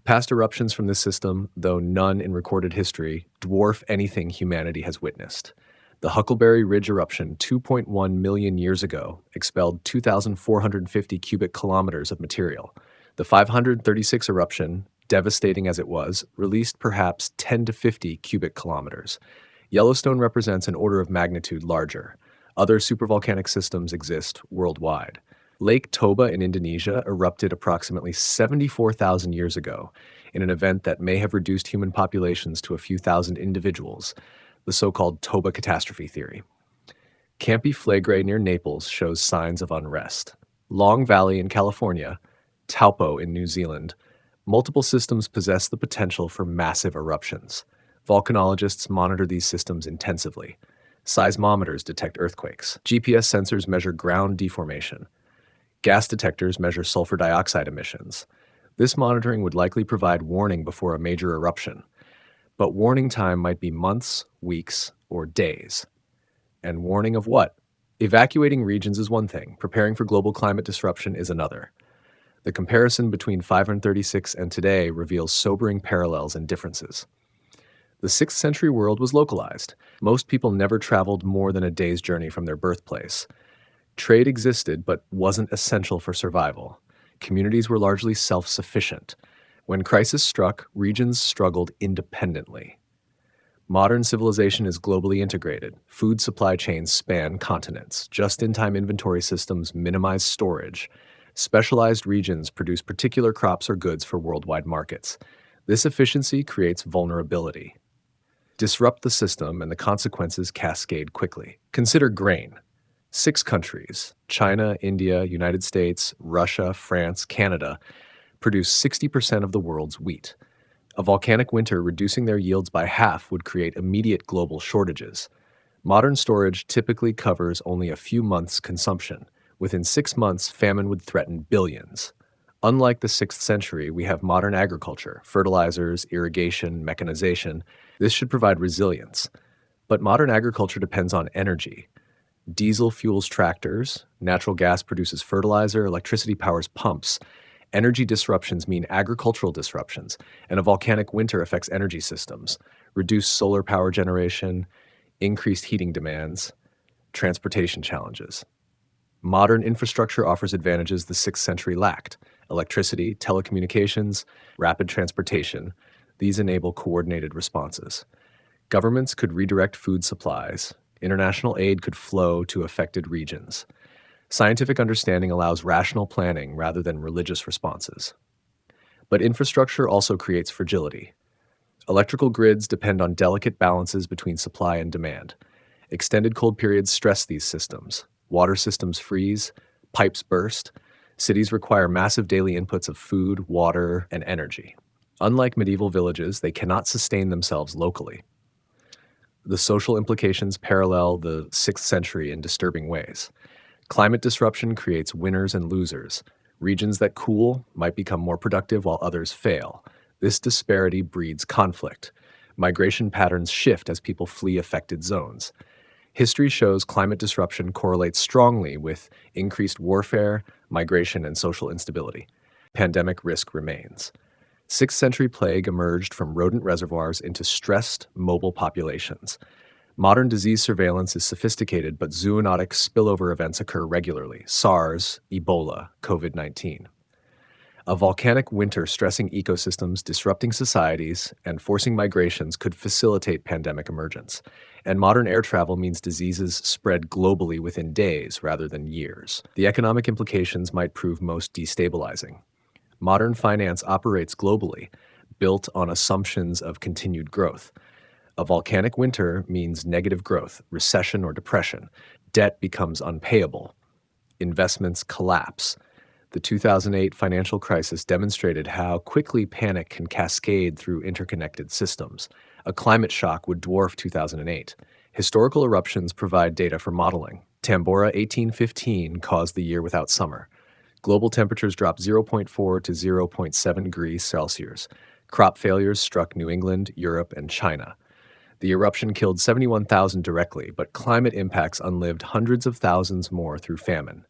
Speaker 1: Past eruptions from this system, though none in recorded history, dwarf anything humanity has witnessed. The Huckleberry Ridge eruption 2.1 million years ago expelled 2,450 cubic kilometers of material. The 536 eruption, devastating as it was, released perhaps 10 to 50 cubic kilometers. Yellowstone represents an order of magnitude larger. Other supervolcanic systems exist worldwide. Lake Toba in Indonesia erupted approximately 74,000 years ago in an event that may have reduced human populations to a few thousand individuals, the so-called Toba catastrophe theory. Campi Flegrei near Naples shows signs of unrest. Long Valley in California, Taupo in New Zealand, multiple systems possess the potential for massive eruptions. Volcanologists monitor these systems intensively. Seismometers detect earthquakes. GPS sensors measure ground deformation. Gas detectors measure sulfur dioxide emissions. This monitoring would likely provide warning before a major eruption. But warning time might be months, weeks, or days. And warning of what? Evacuating regions is one thing. Preparing for global climate disruption is another. The comparison between 536 and today reveals sobering parallels and differences. The 6th century world was localized. Most people never traveled more than a day's journey from their birthplace. Trade existed, but wasn't essential for survival. Communities were largely self-sufficient. When crisis struck, regions struggled independently. Modern civilization is globally integrated. Food supply chains span continents. Just-in-time inventory systems minimize storage. Specialized regions produce particular crops or goods for worldwide markets. This efficiency creates vulnerability. Disrupt the system and the consequences cascade quickly. Consider grain. 6 countries, China, India, United States, Russia, France, Canada, produce 60% of the world's wheat. A volcanic winter reducing their yields by half would create immediate global shortages. Modern storage typically covers only a few months' consumption. Within 6 months, famine would threaten billions. Unlike the 6th century, we have modern agriculture, fertilizers, irrigation, mechanization. This should provide resilience. But modern agriculture depends on energy. Diesel fuels tractors, natural gas produces fertilizer, electricity powers pumps. Energy disruptions mean agricultural disruptions, and a volcanic winter affects energy systems, reduced solar power generation, increased heating demands, transportation challenges. Modern infrastructure offers advantages the 6th century lacked: electricity, telecommunications, rapid transportation. These enable coordinated responses. Governments could redirect food supplies. International aid could flow to affected regions. Scientific understanding allows rational planning rather than religious responses. But infrastructure also creates fragility. Electrical grids depend on delicate balances between supply and demand. Extended cold periods stress these systems. Water systems freeze, pipes burst. Cities require massive daily inputs of food, water, and energy. Unlike medieval villages, they cannot sustain themselves locally. The social implications parallel the 6th century in disturbing ways. Climate disruption creates winners and losers. Regions that cool might become more productive while others fail. This disparity breeds conflict. Migration patterns shift as people flee affected zones. History shows climate disruption correlates strongly with increased warfare, migration, and social instability. Pandemic risk remains. 6th century plague emerged from rodent reservoirs into stressed, mobile populations. Modern disease surveillance is sophisticated, but zoonotic spillover events occur regularly: SARS, Ebola, COVID-19. A volcanic winter stressing ecosystems, disrupting societies, and forcing migrations could facilitate pandemic emergence. And modern air travel means diseases spread globally within days rather than years. The economic implications might prove most destabilizing. Modern finance operates globally, built on assumptions of continued growth. A volcanic winter means negative growth, recession, or depression. Debt becomes unpayable. Investments collapse. The 2008 financial crisis demonstrated how quickly panic can cascade through interconnected systems. A climate shock would dwarf 2008. Historical eruptions provide data for modeling. Tambora 1815 caused the year without summer. Global temperatures dropped 0.4 to 0.7 degrees Celsius. Crop failures struck New England, Europe, and China. The eruption killed 71,000 directly, but climate impacts unlived hundreds of thousands more through famine.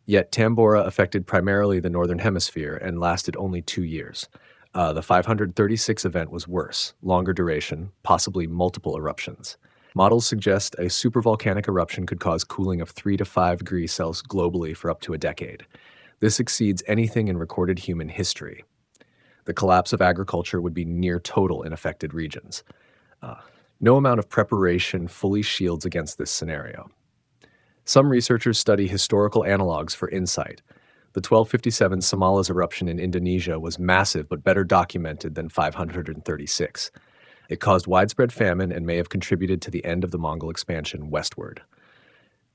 Speaker 1: Yet Tambora affected primarily the Northern Hemisphere and lasted only 2 years. The 536 event was worse, longer duration, possibly multiple eruptions. Models suggest a supervolcanic eruption could cause cooling of 3 to 5 degrees Celsius globally for up to a decade. This exceeds anything in recorded human history. The collapse of agriculture would be near total in affected regions. No amount of preparation fully shields against this scenario. Some researchers study historical analogs for insight. The 1257 Samalas eruption in Indonesia was massive but better documented than 536. It caused widespread famine and may have contributed to the end of the Mongol expansion westward.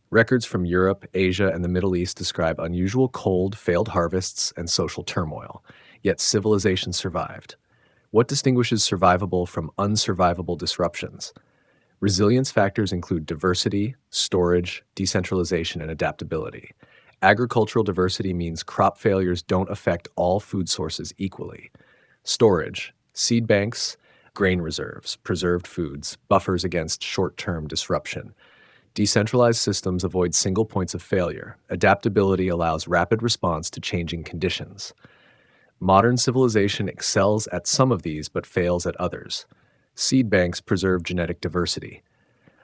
Speaker 1: Records from Europe, Asia, and the Middle East describe unusual cold, failed harvests, and social turmoil. Yet civilization survived. What distinguishes survivable from unsurvivable disruptions? Resilience factors include diversity, storage, decentralization, and adaptability. Agricultural diversity means crop failures don't affect all food sources equally. Storage, seed banks, grain reserves, preserved foods, buffers against short-term disruption. Decentralized systems avoid single points of failure. Adaptability allows rapid response to changing conditions. Modern civilization excels at some of these but fails at others. Seed banks preserve genetic diversity.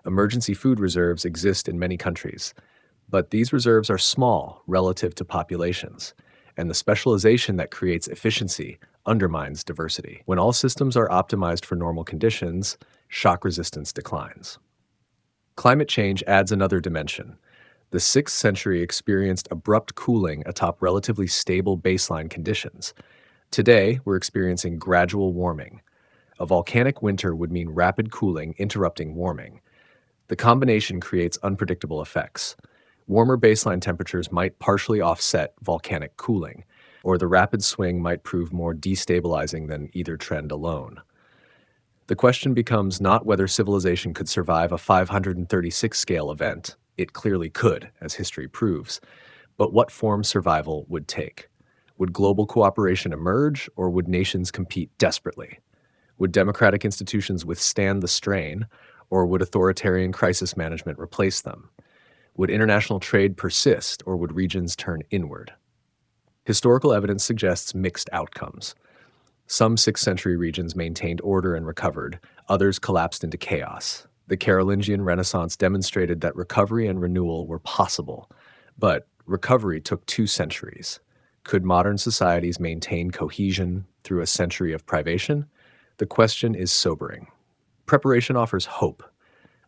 Speaker 1: Emergency food reserves exist in many countries, but these reserves are small relative to populations. and the specialization that creates efficiency undermines diversity. When all systems are optimized for normal conditions, shock resistance declines. Climate change adds another dimension. The 6th century experienced abrupt cooling atop relatively stable baseline conditions. Today, we're experiencing gradual warming. A volcanic winter would mean rapid cooling interrupting warming. The combination creates unpredictable effects. Warmer baseline temperatures might partially offset volcanic cooling, or the rapid swing might prove more destabilizing than either trend alone. The question becomes not whether civilization could survive a 536 scale event. It clearly could, as history proves. But what form survival would take? Would global cooperation emerge, or would nations compete desperately? Would democratic institutions withstand the strain, or would authoritarian crisis management replace them? Would international trade persist, or would regions turn inward? Historical evidence suggests mixed outcomes. Some 6th century regions maintained order and recovered, others collapsed into chaos. The Carolingian Renaissance demonstrated that recovery and renewal were possible, but recovery took 2 centuries. Could modern societies maintain cohesion through a century of privation? The question is sobering. Preparation offers hope.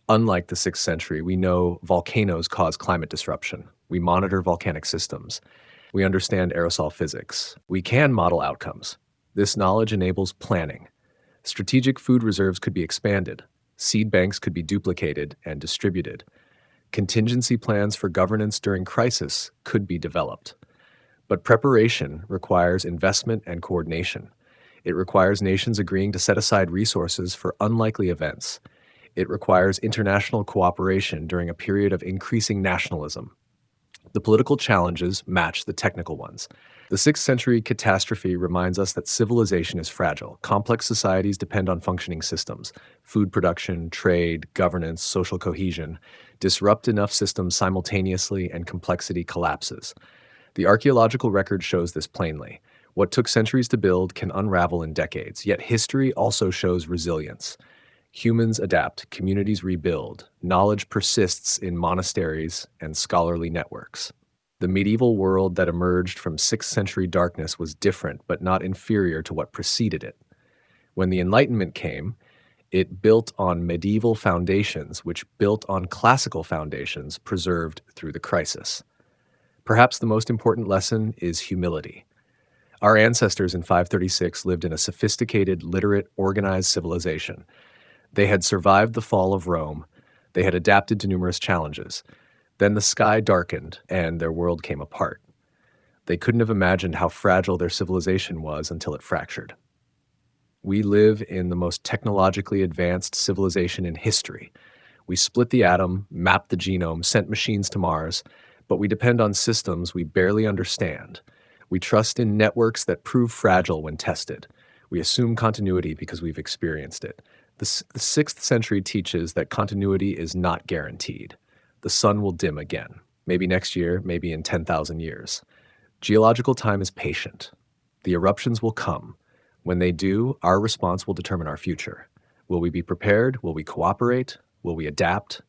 Speaker 1: Unlike the 6th century, we know volcanoes cause climate disruption. We monitor volcanic systems. We understand aerosol physics. We can model outcomes. This knowledge enables planning. Strategic food reserves could be expanded. Seed banks could be duplicated and distributed. Contingency plans for governance during crisis could be developed. But preparation requires investment and coordination. It requires nations agreeing to set aside resources for unlikely events. It requires international cooperation during a period of increasing nationalism. The political challenges match the technical ones. The 6th century catastrophe reminds us that civilization is fragile. Complex societies depend on functioning systems. Food production, trade, governance, social cohesion. Disrupt enough systems simultaneously and complexity collapses. The archaeological record shows this plainly. What took centuries to build can unravel in decades, yet history also shows resilience. Humans adapt, communities rebuild, knowledge persists in monasteries and scholarly networks. The medieval world that emerged from 6th century darkness was different but not inferior to what preceded it. When the Enlightenment came, it built on medieval foundations which built on classical foundations preserved through the crisis. Perhaps the most important lesson is humility. Our ancestors in 536 lived in a sophisticated, literate, organized civilization. They had survived the fall of Rome. They had adapted to numerous challenges. Then the sky darkened and their world came apart. They couldn't have imagined how fragile their civilization was until it fractured. We live in the most technologically advanced civilization in history. We split the atom, mapped the genome, sent machines to Mars, but we depend on systems we barely understand. We trust in networks that prove fragile when tested. We assume continuity because we've experienced it. The 6th century teaches that continuity is not guaranteed. The sun will dim again, maybe next year, maybe in 10,000 years. Geological time is patient. The eruptions will come. When they do, our response will determine our future. Will we be prepared? Will we cooperate? Will we adapt?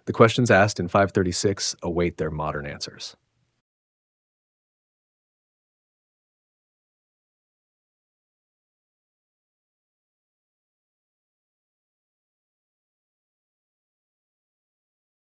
Speaker 1: The questions asked in 536 await their modern answers.